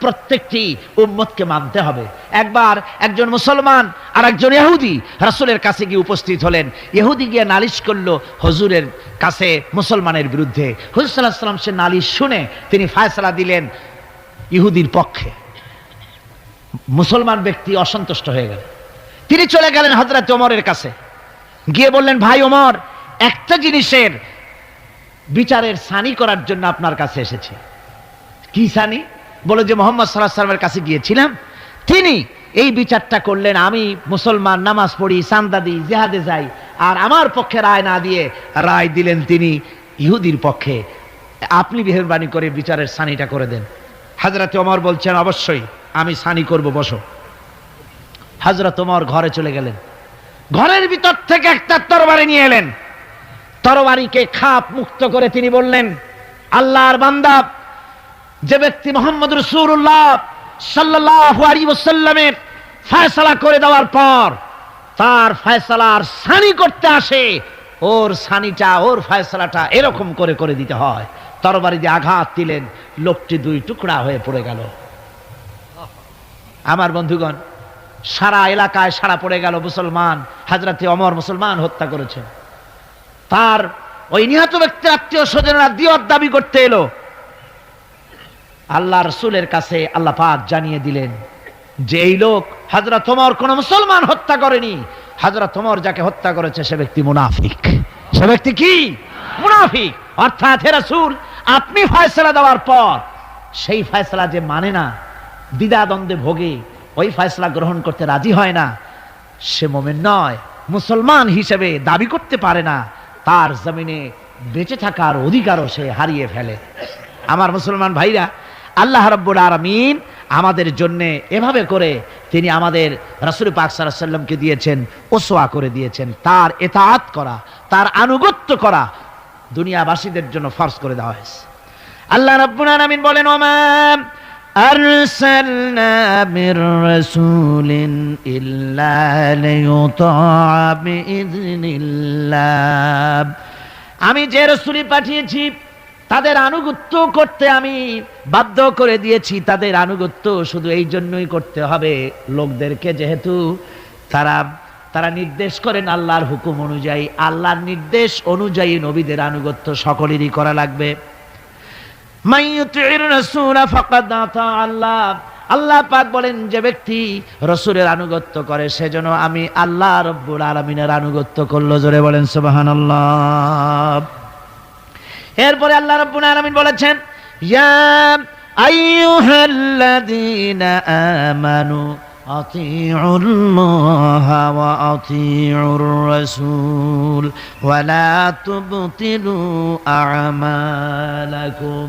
প্রত্যেকটি উম্মতকে মানতে হবে। একবার একজন মুসলমান আর একজন ইহুদি রাসূলের কাছে গিয়ে উপস্থিত হলেন। ইহুদি গিয়ে নালিশ করলো হুজুরের কাছে মুসলমানের বিরুদ্ধে। হুজুর সাল্লাল্লাহু আলাইহি ওয়াসাল্লাম সে নালিশ শুনে তিনি ফয়সালা দিলেন ইহুদির পক্ষে। মুসলমান ব্যক্তি অসন্তুষ্ট হয়ে গেল। তিনি চলে গেলেন হযরত ওমরের কাছে, গিয়ে বললেন, ভাই ওমর, একটা জিনিসের বিচারের সানি করার জন্য আপনার কাছে এসেছি। কি সানি? বলে যে মুহাম্মদ সাল্লাল্লাহু আলাইহি ওয়াসাল্লামের কাছে গিয়েছিলাম, তিনি এই বিচারটা করলেন, আমি মুসলমান, নামাজ পড়ি, চাঁদা দিই, জিহাদে যাই, আর আমার পক্ষে রায় না দিয়ে রায় দিলেন তিনি ইহুদির পক্ষে। আপনি মেহেরবানি করে বিচারের সানিটা করে দেন। হযরত ওমর বলছেন, অবশ্যই আমি সানি করব, বসো। হযরত ওমর ঘরে চলে গেলেন। ঘরের ভিতর থেকে একটা তরবারি নিয়ে এলেন। তরবারিকে খাপ মুক্ত করে তিনি বললেন, আল্লাহর বান্দা, যে ব্যক্তি মুহাম্মদ রাসূলুল্লাহ সাল্লাল্লাহু আলাইহি ওয়াসাল্লামের ফয়সালা করে দেওয়ার পর তার ফয়সালার সানি করতে আসে, ওর সানিটা, ওর ফয়সালাটা এরকম করে করে দিতে হয়। তরবারি দিয়ে আঘাত দিলেন, লোকটি দুই টুকরা হয়ে পড়ে গেল। আমার বন্ধুগণ, সারা এলাকায় সারা পড়ে গেল, মুসলমান, হযরতে ওমর মুসলমান হত্যা করেছেন। তার ওই নিহত ব্যক্তির আত্মীয় স্বজনেরা দিয়ত দাবি করতে এলো। আল্লাহ রাসূলের কাছে আল্লাহ পাক জানিয়ে দিলেন যে এই লোক হযরত ওমর কোন মুসলমান হত্যা করেনি, হযরত ওমর যাকে হত্যা করেছে সে ব্যক্তি মুনাফিক। সে ব্যক্তি কি? মুনাফিক। অর্থাৎ হে রাসূল, আপনি ফয়সালা দেওয়ার পর সেই ফয়সালা যে মানে না, দ্বিধাদ্বন্দ্বে ভোগে, ওই ফয়সালা গ্রহণ করতে রাজি হয় না, সে মুমিন নয়, মুসলমান হিসেবে দাবি করতে পারে না, তার জমিনে বেঁচে থাকার অধিকারও সে হারিয়ে ফেলে। আমার মুসলমান ভাইরা, আল্লাহ রাব্বুল আলামিন আমাদের জন্য এভাবে করে তিনি আমাদের রাসূল পাক সাল্লাল্লাহু আলাইহি ওয়াসাল্লামকে দিয়েছেন, ওসওয়া করে দিয়েছেন। তার ইতাআত করা, তার আনুগত্য করা দুনিয়াবাসীদের জন্য ফরজ করে দেওয়া হয়েছে। আল্লাহ রাব্বুল আলামিন বলেন, ওমা আরসালনা মির রাসূলিন ইল্লা লিয়ুতাআ বিইذনিল্লাহ। আমি যে রাসূলই পাঠিয়েছি তাদের আনুগত্য করতে আমি বাধ্য করে দিয়েছি। তাদের আনুগত্য শুধু এই জন্যই করতে হবে লোকদেরকে, যেহেতু তারা নির্দেশ করেন আল্লাহর হুকুম অনুযায়ী, আল্লাহর নির্দেশ অনুযায়ী নবীদের আনুগত্য সকলেরই করা লাগবে। মাইয়ুতির রাসূল ফাকাদ আতা আল্লাহ। আল্লাহ পাক বলেন, যে ব্যক্তি রাসূলের আনুগত্য করে সেজন্য আমি আল্লাহ রাব্বুল আলামিনের আনুগত্য করলো। জোরে বলেন সুবহানাল্লাহ। এরপরে আল্লাহ রাব্বুল আলামিন বলেছেন, ইয়া আইয়ুহাল্লাযীনা আমানু আতিউল্লাহা ওয়া আতিউর রাসূল ওয়া লা তুবতিলু আমালাকুম।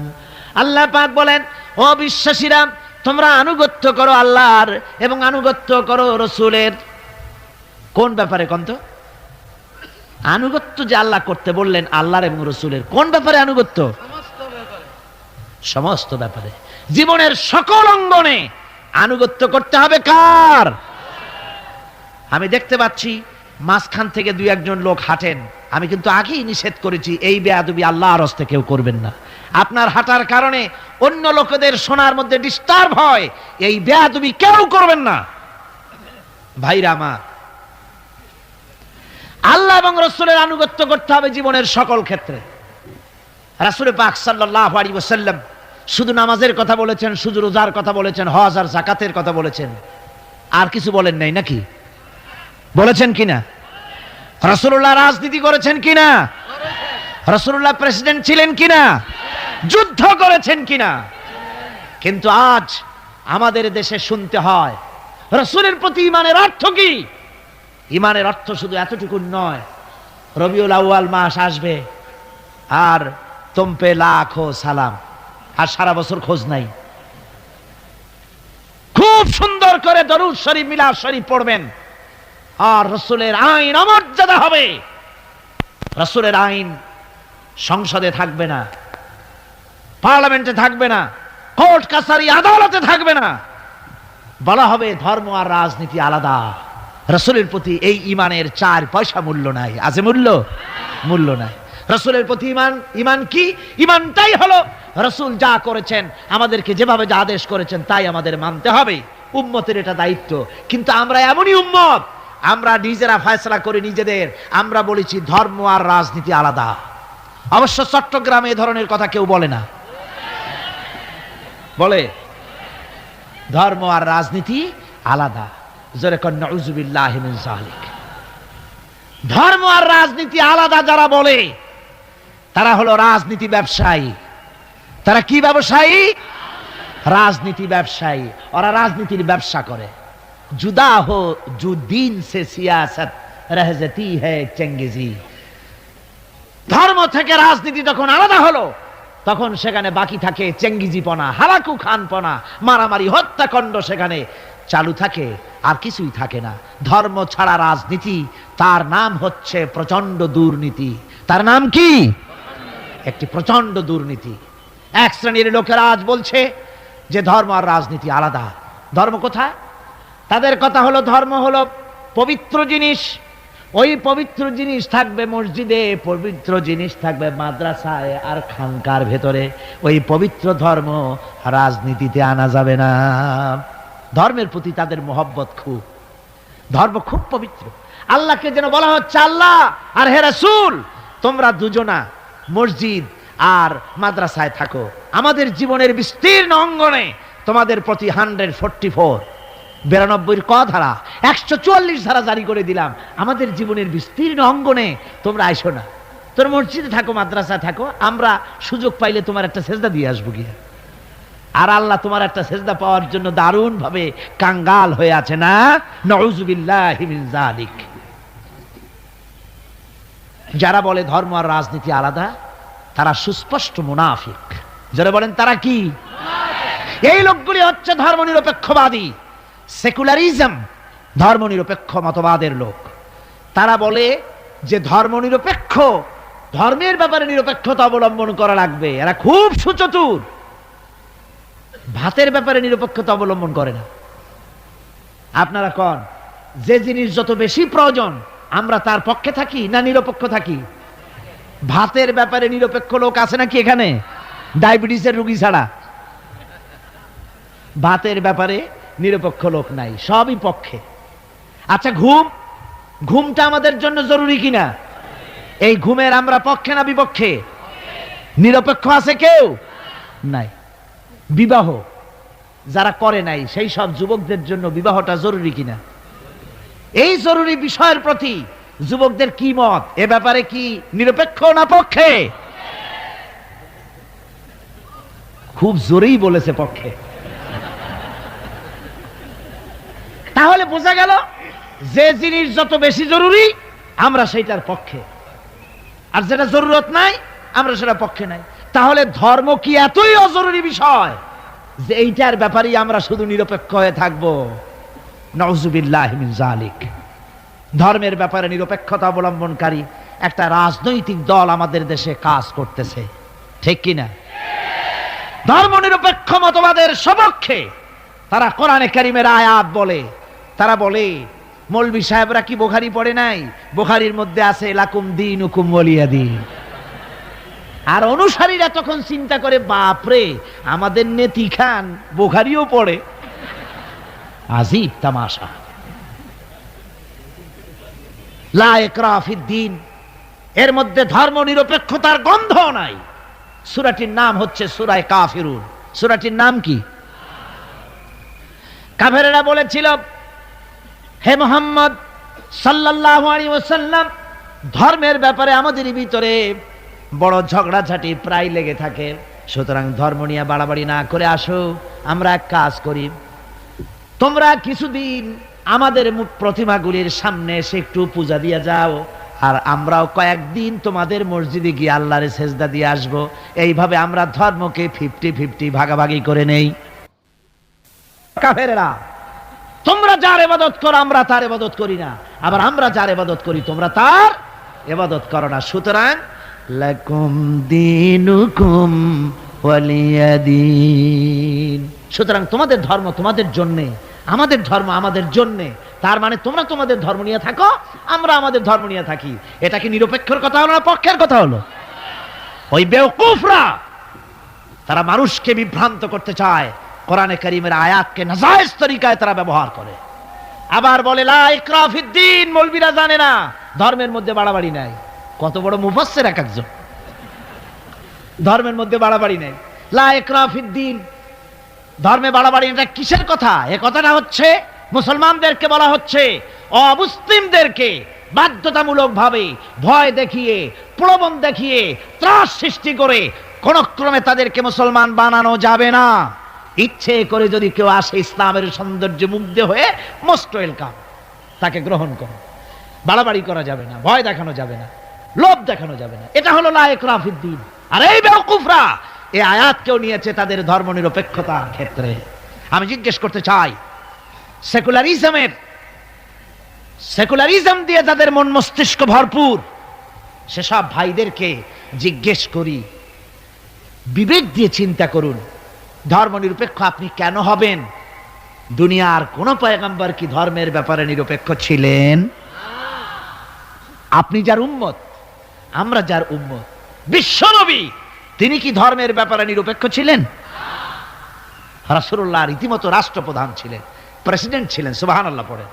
আল্লাহ পাক বলেন, ও বিশ্বাসীরা, তোমরা আনুগত্য করো আল্লাহর এবং আনুগত্য করো রাসূলের। কোন ব্যাপারে কোন তো? আনুগত্য যে আল্লাহ করতে বললেন আল্লাহর এবং রাসূলের, কোন ব্যাপারে আনুগত্য? সমস্ত ব্যাপারে, জীবনের সকল অঙ্গনে আনুগত্য করতে হবে। কার? আমি দেখতে পাচ্ছি মাঝখান থেকে দুই একজন লোক হাঁটেন, আমি কিন্তু আগেই নিষেধ করেছি এই বেয়াদবি আল্লাহর হস্তে কেউ করবেন না। আপনার হাঁটার কারণে অন্য লোকেদের শোনার মধ্যে ডিস্টার্ব হয়, এই বেয়াদবি কেউ করবেন না। ভাইরা আমার, আল্লাহ এবং রাসূলের আনুগত্য করতে হবে জীবনের সকল ক্ষেত্রে। রাসূল পাক সাল্লাল্লাহু আলাইহি ওয়াসাল্লাম শুধু নামাজের কথা বলেছেন, শুধু রোজার কথা বলেছেন, হজ আর যাকাতের কথা বলেছেন, আর কিছু বলেন নাই নাকি? বলেছেন কিনা? রাসূলুল্লাহ রাজনীতি করেছেন কিনা? রাসূলুল্লাহ প্রেসিডেন্ট ছিলেন কিনা? যুদ্ধ করেছেন কিনা? কিন্তু আজ আমাদের দেশে শুনতে হয় রাসূলের প্রতি ঈমানের অর্থ কি? ঈমানের অর্থ শুধু এতটুকু নয়, রবিউল আউয়াল মাস আসবে আর তোমপে লাখো সালাম, আর সারা বছর খোঁজ নাই। খুব সুন্দর করে দরুদ শরীফ, মিলাদ শরীফ পড়বেন, আর রাসূলের আইন অমর্যাদা হবে। রাসূলের আইন সংসদে থাকবে না, পার্লামেন্টে থাকবে না, কোর্ট কাছারি আদালতে থাকবে না। বলা হবে ধর্ম আর রাজনীতি আলাদা। রাসূলের প্রতি এই ঈমানের 4 পয়সা মূল্য নাই। আছে মূল্য? মূল্য নাই। রাসূলের প্রতি ঈমান, ঈমান কি? ঈমানটাই হলো রাসূল যা করেছেন, আমাদেরকে যেভাবে যা আদেশ করেছেন তাই আমাদের মানতে হবে। উম্মতের এটা দায়িত্ব। কিন্তু আমরা এমনই উম্মত, আমরা নিজেরা ফয়সালা করি নিজেদের। আমরা বলেছি ধর্ম আর রাজনীতি আলাদা। অবশ্য চট্টগ্রামে এই ধরনের কথা কেউ বলে না। বলে ধর্ম আর রাজনীতি আলাদা। জোরে কর নাউযুবিল্লাহি মিন যালিক। ধর্ম আর রাজনীতি আলাদা যারা বলে তারা হলো রাজনীতি ব্যবসায়ী। তারা কি ব্যবসায়ী? রাজনীতি ব্যবসায়ী। ওরা রাজনীতির ব্যবসা করে। জুদা হো জু দিন সে সিয়াসত রহ জাতি হ্যায় চেঙ্গিজি। ধর্ম থেকে রাজনীতি যখন আলাদা হলো তখন সেখানে বাকি থাকে চেঙ্গিজিপনা, হালাকু খানপনা, মারামারি, হত্যাকাণ্ড সেখানে চালু থাকে, আর কিছুই থাকে না। ধর্ম ছাড়া রাজনীতি, তার নাম হচ্ছে প্রচন্ড দুর্নীতি। তার নাম কি? একটি প্রচন্ড দুর্নীতি। এক শ্রেণীর লোকেরা আজ বলছে যে ধর্ম আর রাজনীতি আলাদা। ধর্ম কোথায়? তাদের কথা হলো ধর্ম হলো পবিত্র জিনিস, ওই পবিত্র জিনিস থাকবে মসজিদে, পবিত্র জিনিস থাকবে মাদ্রাসায় আর খানকার ভেতরে। ওই পবিত্র ধর্ম রাজনীতিতে আনা যাবে না। ধর্মের প্রতি তাদের মহব্বত খুব, ধর্ম খুব পবিত্র। আল্লাহকে যেন বলা হচ্ছে, আল্লাহ আর হে রাসূল, তোমরা দুজনা মসজিদ আর মাদ্রাসায় থাকো, আমাদের জীবনের বিস্তীর্ণ অঙ্গনে তোমাদের প্রতি 144 92 ক ধারা 144 ধারা জারি করে দিলাম। আমাদের জীবনের বিস্তীর্ণ অঙ্গনে তোমরা আইসো না, তোর মসজিদে থাকো, মাদ্রাসায় থাকো, আমরা সুযোগ পাইলে তোমার একটা সেজদা দিয়ে আসবো গিয়া। আর আল্লাহ তোমার একটা সেজদা পাওয়ার জন্য দারুণ ভাবে কাঙ্গাল হয়ে আছে না? নাউযুবিল্লাহি মিন যালিক। যারা বলে ধর্ম আর রাজনীতি আলাদা, তারা সুস্পষ্ট মুনাফিক। যারা বলেন তারা কি? এই লোকগুলি হচ্ছে ধর্মনিরপেক্ষবাদী, সেকুলারিজম, ধর্মনিরপেক্ষ মতবাদের লোক। তারা বলে যে ধর্মনিরপেক্ষ, ধর্মের ব্যাপারে নিরপেক্ষতা অবলম্বন করা লাগবে। এরা খুব সুচতুর, ভাতের ব্যাপারে নিরপেক্ষতা অবলম্বন করে না। আপনারা কোন যে জিনিস যত বেশি প্রয়োজন আমরা তার পক্ষে থাকি না নিরপেক্ষ থাকি? ভাতের ব্যাপারে নিরপেক্ষ লোক আছে নাকি এখানে? ডায়াবেটিসের রোগী ছাড়া ভাতের ব্যাপারে নিরপেক্ষ লোক নাই, সবই পক্ষে। আচ্ছা, ঘুমটা আমাদের জন্য জরুরি কিনা? এই ঘুমের আমরা পক্ষে না বিপক্ষে? নিরপেক্ষ আছে কেউ নাই। বিবাহ যারা করে নাই সেই সব যুবকদের জন্য বিবাহটা জরুরি কিনা? এই জরুরি বিষয়ের প্রতি যুবকদের কি মত? এ ব্যাপারে কি নিরপেক্ষ না পক্ষে? খুব জোরেই বলেছে পক্ষে। তাহলে বোঝা গেল যে জিনিস যত বেশি জরুরি আমরা সেইটার পক্ষে, আর যেটা জরুরত নাই আমরা সেটা পক্ষে নাই। তাহলে ধর্ম কি এতই অজরুরি বিষয় যে এইটার ব্যাপারেই আমরা শুধু নিরপেক্ষ হয়ে থাকবো? নাউযুবিল্লাহি মিন যালিক। ধর্মের ব্যাপারে নিরপেক্ষতা অবলম্বনকারী একটা রাজনৈতিক দল আমাদের দেশে কাজ করতেছে, ঠিক কিনা? ধর্ম নিরপেক্ষ মতবাদের সপক্ষে তারা কোরআনে কারীমের আয়াত বলে। তারা বলে, মৌলভী সাহেবরা কি বুখারী পড়ে নাই? বুখারীর মধ্যে আছে লাকুম দীনুকুম ওয়ালিয়া দীন। আর অনুসারীরা তখন চিন্তা করে, বাপরে, আমাদের নেতি খান বুখারীও পড়ে, আজীব তামাশা। লা ইকরাহ ফিদ্দীন, এর মধ্যে ধর্ম নিরপেক্ষতার গন্ধ নাই। সূরাটির নাম হচ্ছে সূরা কাফিরুন। সূরাটির নাম কি? কাফেরেরা বলেছিল, হে মুহাম্মদ সাল্লাল্লাহু আলাইহি ওয়াসাল্লাম, ধর্মের ব্যাপারে আমাদের ভিতরে বড় ঝগড়াঝাটি প্রায় লেগে থাকে, সুতরাং ধর্ম নিয়ে বাড়াবাড়ি না করে আসো, আমরা এক কাজ করি, তোমরা কিছুদিন আমাদের প্রতিমাগুলির সামনে এসে একটু পূজা দিয়ে যাও, আর আমরাও কয়েকদিন তোমাদের মসজিদে গিয়ে আল্লাহরে সেজদা দিয়ে আসবো। এইভাবে আমরা ধর্মকে 50-50 ভাগাভাগি করে নেই। কাফেরেরা, তোমরা যার ইবাদত করো আমরা তার ইবাদত করি না, আবার আমরা যার ইবাদত করি তোমরা তার ইবাদত করো না। সুতরাং লাকুম দীনুকুম ওয়ালিয়া দীন, সুতরাং তোমাদের ধর্ম তোমাদের জন্যে, আমাদের ধর্ম আমাদের জন্যে। তার মানে তোমরা তোমাদের ধর্ম নিয়ে থাকো, আমরা আমাদের ধর্ম নিয়ে থাকি। এটা কি নিরপেক্ষর কথা হলো না পক্ষের কথা হলো? ওই বেওকুফরা তারা মানুষকে বিভ্রান্ত করতে চায়, কোরআনে কারীমের আয়াতকে নাজায়েজ তরিকায় তারা ব্যবহার করে। আবার বলে লা ইকরাহ ফিদ্দীন, মৌলবীরা জানে না ধর্মের মধ্যে বাড়াবাড়ি নাই। কত বড় মুফাসসির এক একজন! ধর্মের মধ্যে বাড়াবাড়ি নাই, লা ইকরাহ ফিদ্দীন, ধর্মে বাড়াবাড়ি। এটা কিসের কথা? এ কথাটা হচ্ছে মুসলমানদেরকে বলা হচ্ছে, অমুসলিমদেরকে বাধ্যতামূলক ভাবে ভয় দেখিয়ে, প্রলোভন দেখিয়ে, ত্রাস সৃষ্টি করে কোন ক্রমে তাদেরকে মুসলমান বানানো যাবে না। ইচ্ছে করে যদি কেউ আসে ইসলামের সৌন্দর্যে মুগ্ধ হয়ে, মোস্ট ওয়েলকাম, তাকে গ্রহণ করো। বাড়াবাড়ি করা যাবে না, ভয় দেখানো যাবে না, লোভ দেখানো যাবে না। এটা হলো লা ইকরাহ ফিদ্দীন। আর এই বেওকুফরা এই আয়াতকেও নিয়েছে তাদের ধর্ম নিরপেক্ষতার ক্ষেত্রে। আমি জিজ্ঞেস করতে চাই, সেকুলারিজম দিয়ে যাদের মন মস্তিষ্ক ভরপুর, সেসব ভাইদেরকে জিজ্ঞেস করি, বিবেক দিয়ে চিন্তা করুন, ধর্ম নিরপেক্ষ আপনি কেন হবেন? দুনিয়ার কোন পয়গম্বর কি ধর্মের ব্যাপারে নিরপেক্ষ ছিলেন? আপনি যার উম্মত, আমরা যার উম্মত, বিশ্বনবী তিনি কি ধর্মের ব্যাপারে নিরপেক্ষ ছিলেন? রাসূলুল্লাহ রীতিমতো রাষ্ট্রপ্রধান ছিলেন, প্রেসিডেন্ট ছিলেন। সুবহানাল্লাহ পড়ে।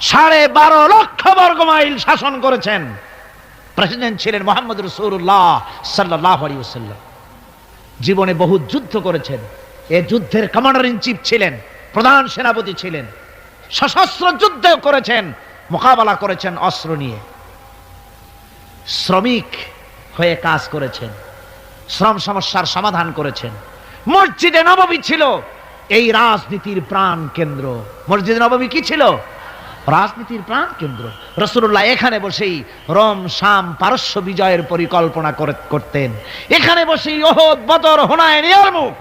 12.5 লক্ষ বর্গ মাইল শাসন করেছেন। প্রেসিডেন্ট ছিলেন মুহাম্মদ রাসূলুল্লাহ সাল্লাল্লাহু আলাইহি ওয়াসাল্লাম। জীবনে বহু যুদ্ধ করেছেন। এই যুদ্ধের কমান্ডার ইন চিফ ছিলেন, প্রধান সেনাপতি ছিলেন। সশস্ত্র যুদ্ধ করেছেন, মোকাবেলা করেছেন অস্ত্র নিয়ে। শ্রমিক হয়ে কাজ করেছেন, শ্রম সমস্যার সমাধান করেছেন। মসজিদে নববী ছিল এই রাজনীতির প্রাণ কেন্দ্র। মসজিদে নববী কি ছিল? রাজনীতির প্রাণ কেন্দ্র। রাসূলুল্লাহ এখানে বসেই রোম শাম পারস্য বিজয়ের পরিকল্পনা করতেন। এখানে বসেই উহুদ বদর হুনাইন ইয়ারমুক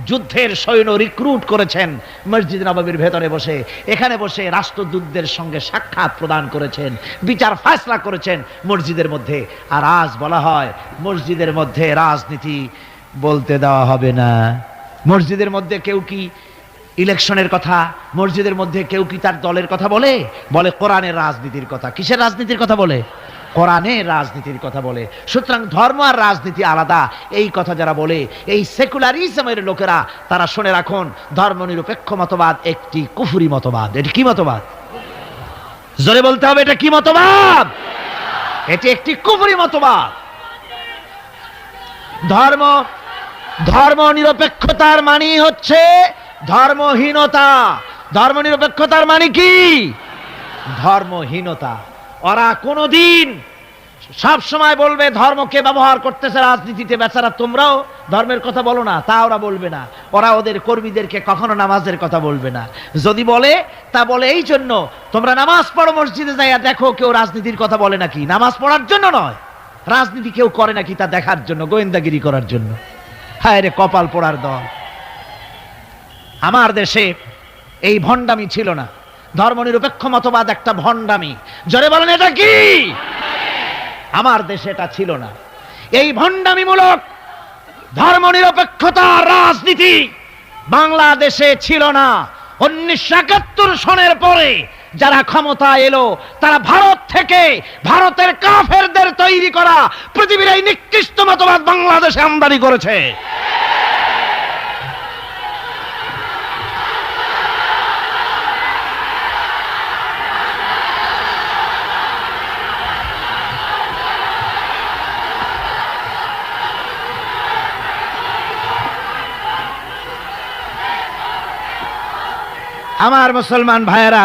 যুদ্ধের সৈন্য রিক্রুট করেছেন মসজিদ নববীর ভেতরে বসে। এখানে বসে রাষ্ট্রদূতদের সঙ্গে সাক্ষাৎ প্রদান করেছেন, বিচার ফয়সালা করেছেন মসজিদের মধ্যে। আর আজ বলা হয় মসজিদের মধ্যে রাজনীতি বলতে দেওয়া হবে না। মসজিদের মধ্যে কেউ কি ইলেকশনের কথা, মসজিদের মধ্যে কেউ কি তার দলের কথা বলে? বলে কোরআনের রাজনীতির কথা। কিসের রাজনীতির কথা বলে? কোরআনের রাজনীতির কথা বলে। সুতরাং ধর্ম আর রাজনীতি আলাদা, এই কথা যারা বলে এই সেকুলারিজমের লোকেরা, তারা শুনে রাখুন, ধর্মনিরপেক্ষ মতবাদ একটি কুফরি মতবাদ। এটি কি মতবাদ? জোরে বলতে হবে, এটা কি মতবাদ? এটি একটি কুফরি মতবাদ। ধর্ম নিরপেক্ষতার মানে হচ্ছে ধর্মহীনতা। ধর্মনিরপেক্ষতার মানে কি? ধর্মহীনতা। ওরা কোনদিন সব সময় বলবে ধর্মকে ব্যবহার করতেছে রাজনীতিতে। বেচারা তোমরাও ধর্মের কথা বলো না, তা ওরা বলবে না। ওরা ওদের কর্মীদেরকে কখনো নামাজের কথা বলবে না। যদি বলে তা বলে এই জন্য, তোমরা নামাজ পড়ো মসজিদে যাইয়া দেখো কেউ রাজনীতির কথা বলে নাকি। নামাজ পড়ার জন্য নয়, রাজনীতি কেউ করে নাকি তা দেখার জন্য, গোয়েন্দাগিরি করার জন্য। হায় রে কপাল পোড়ার দল। আমার দেশে এই ভণ্ডামি ছিল না। ধর্মনিরপেক্ষ মতবাদ একটা ভণ্ডামি। জোরে বলেন এটা কি? আমার দেশে এটা ছিল না। এই ভণ্ডামিমূলক ধর্মনিরপেক্ষতার রাজনীতি বাংলাদেশে ছিল না। 1971 সনের পরে যারা ক্ষমতা এলো, তারা ভারত থেকে ভারতের কাফেরদের তৈরি করা পৃথিবীর এই নিকৃষ্ট মতবাদ বাংলাদেশে আমদানি করেছে। আমার মুসলমান ভাইয়েরা,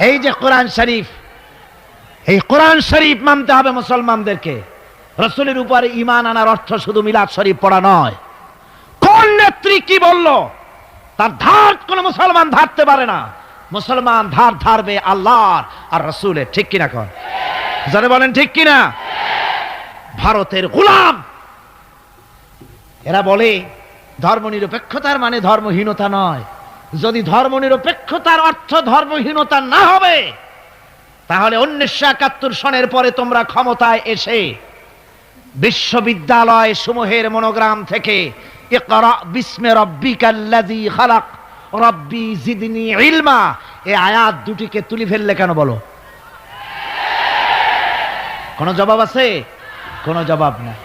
এই যে কোরআন শরীফ, এই কোরআন শরীফ মানতে হবে মুসলমানদেরকে। রাসূলের উপরে ঈমান আনার অর্থ শুধু মিলাদ শরীফ পড়া নয়। কোন নেত্রী কি বলল তার ধার কোন মুসলমান ধারতে পারে না। মুসলমান ধার ধারবে আল্লাহর আর রাসূলের। ঠিক কিনা? কোন যারা বলেন ঠিক কিনা? ভারতের গোলাম এরা বলে ধর্মনিরপেক্ষতার মানে ধর্মহীনতা নয়। যদি ধর্মনিরপেক্ষতার অর্থ ধর্মহীনতা না হবে, তাহলে 1971 সনের পরে তোমরা ক্ষমতায় এসে বিশ্ববিদ্যালয় সমূহের মনোগ্রাম থেকে ইকরা বিস্মি রাব্বিকাল্লাযী খালাক রব্বি জিদনি ইলমা এই আয়াত দুটিকে তুলে ফেললে কেন বলো? কোন জবাব আছে? কোন জবাব নাই।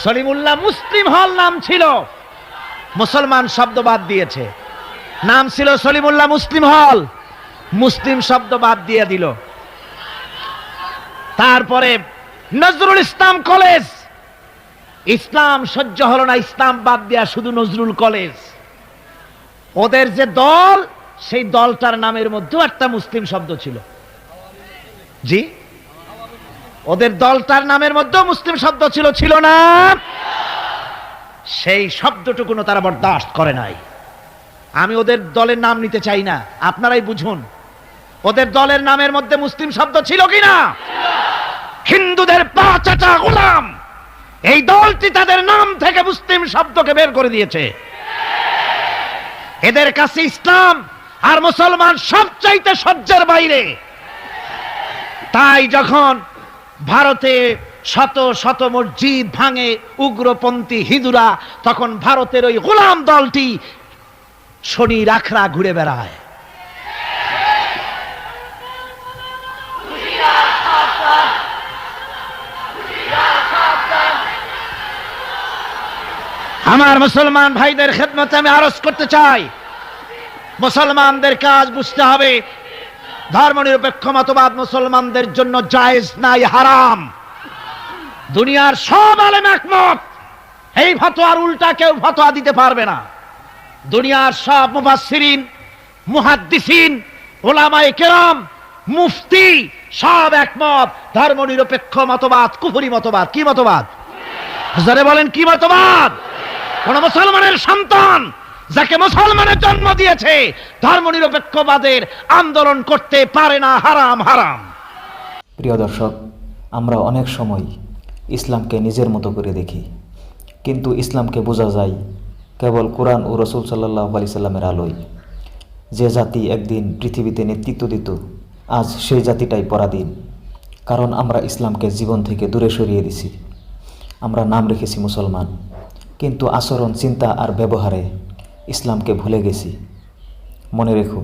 সলিমুল্লাহ মুসলিম হল নাম ছিল, মুসলমান শব্দ বাদ দিয়েছে। নাম ছিল সলিমুল্লাহ মুসলিম হল, মুসলিম শব্দ বাদ দিয়ে দিল। তারপরে নজরুল ইসলাম কলেজ, ইসলাম সহ্য হলো না, ইসলাম বাদ দেয়া শুধু নজরুল কলেজ। ওদের যে দল, সেই দলটার নামের মধ্যেও একটা মুসলিম শব্দ ছিল। জি, ওদের দলটার নামের মধ্যেও মুসলিম শব্দ ছিল, ছিল না? সেই শব্দটুকুনো তারা বরদাস্ত করে নাই। আমি ওদের দলের নাম নিতে চাই না, আপনারাই বুঝুন ওদের দলের নামের মধ্যে মুসলিম শব্দ ছিল কিনা। হিন্দুদের পাঁচাটা গোলাম এই দলটি তাদের নাম থেকে মুসলিম শব্দকে বের করে দিয়েছে। এদের কাছে ইসলাম আর মুসলমান সবচাইতে সহ্যের বাইরে। তাই যখন ভারতে শত শত মসজিদ ভাঙে উগ্রপন্থী হিন্দুরা, তখন ভারতের ওই গোলাম দলটি শনি রাখরা ঘুরে বেড়ায়। আমার মুসলমান ভাইদের খেদমতে আমি আরজ করতে চাই, মুসলমানদের কাজ বুঝতে হবে, ধর্মনিরপেক্ষ মতবাদ মুসলমানদের জন্য জায়েজ নাই, হারাম। দুনিয়ার সব আলেম একমত, এই ফতোয়ার উল্টা কেউ ফতোয়া দিতে পারবে না। দুনিয়ার সব মুফাসসিরিন, মুহাদ্দিসিন, উলামায়ে কেরাম, মুফতি সব একমত, ধর্মনিরপেক্ষ মতবাদ কুফরি মতবাদ। কি মতবাদ? যারা বলেন কি মতবাদ? কোন মুসলমানের সন্তান যাকে মুসলমানের জন্ম দিয়েছে ধর্মনিরপেক্ষবাদের আন্দোলন করতে পারে না, হারাম হারাম। প্রিয় দর্শক, আমরা অনেক সময় ইসলামকে নিজের মতো করে দেখি, কিন্তু ইসলামকে বোঝা যায় কেবল কোরআন ও রসুল সাল্লাল্লাহু আলাইহি সাল্লামের আলোয়। যে জাতি একদিন পৃথিবীতে নেতৃত্ব দিত, আজ সেই জাতিটাই পরাধীন, কারণ আমরা ইসলামকে জীবন থেকে দূরে সরিয়ে দিছি। আমরা নাম রেখেছি মুসলমান, কিন্তু আচরণ, চিন্তা আর ব্যবহারে ইসলামকে ভুলে গেছি। মনে রেখো,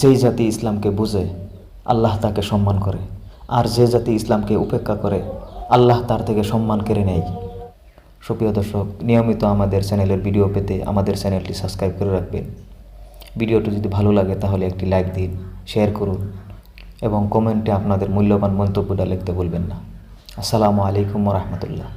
যেই জাতি ইসলামকে বুঝে আল্লাহ তাকে সম্মান করে, আর যে জাতি ইসলামকে উপেক্ষা করে আল্লাহ তার থেকে সম্মান কেড়ে নেয়। সুপ্রিয় দর্শক, নিয়মিত আমাদের চ্যানেলের ভিডিও পেতে আমাদের চ্যানেলটি সাবস্ক্রাইব করে রাখবেন। ভিডিওটি যদি ভালো লাগে তাহলে একটি লাইক দিন, শেয়ার করুন এবং কমেন্টে আপনাদের মূল্যবান মন্তব্যটা লিখতে ভুলবেন না। আসসালামু আলাইকুম ওয়া রাহমাতুল্লাহ।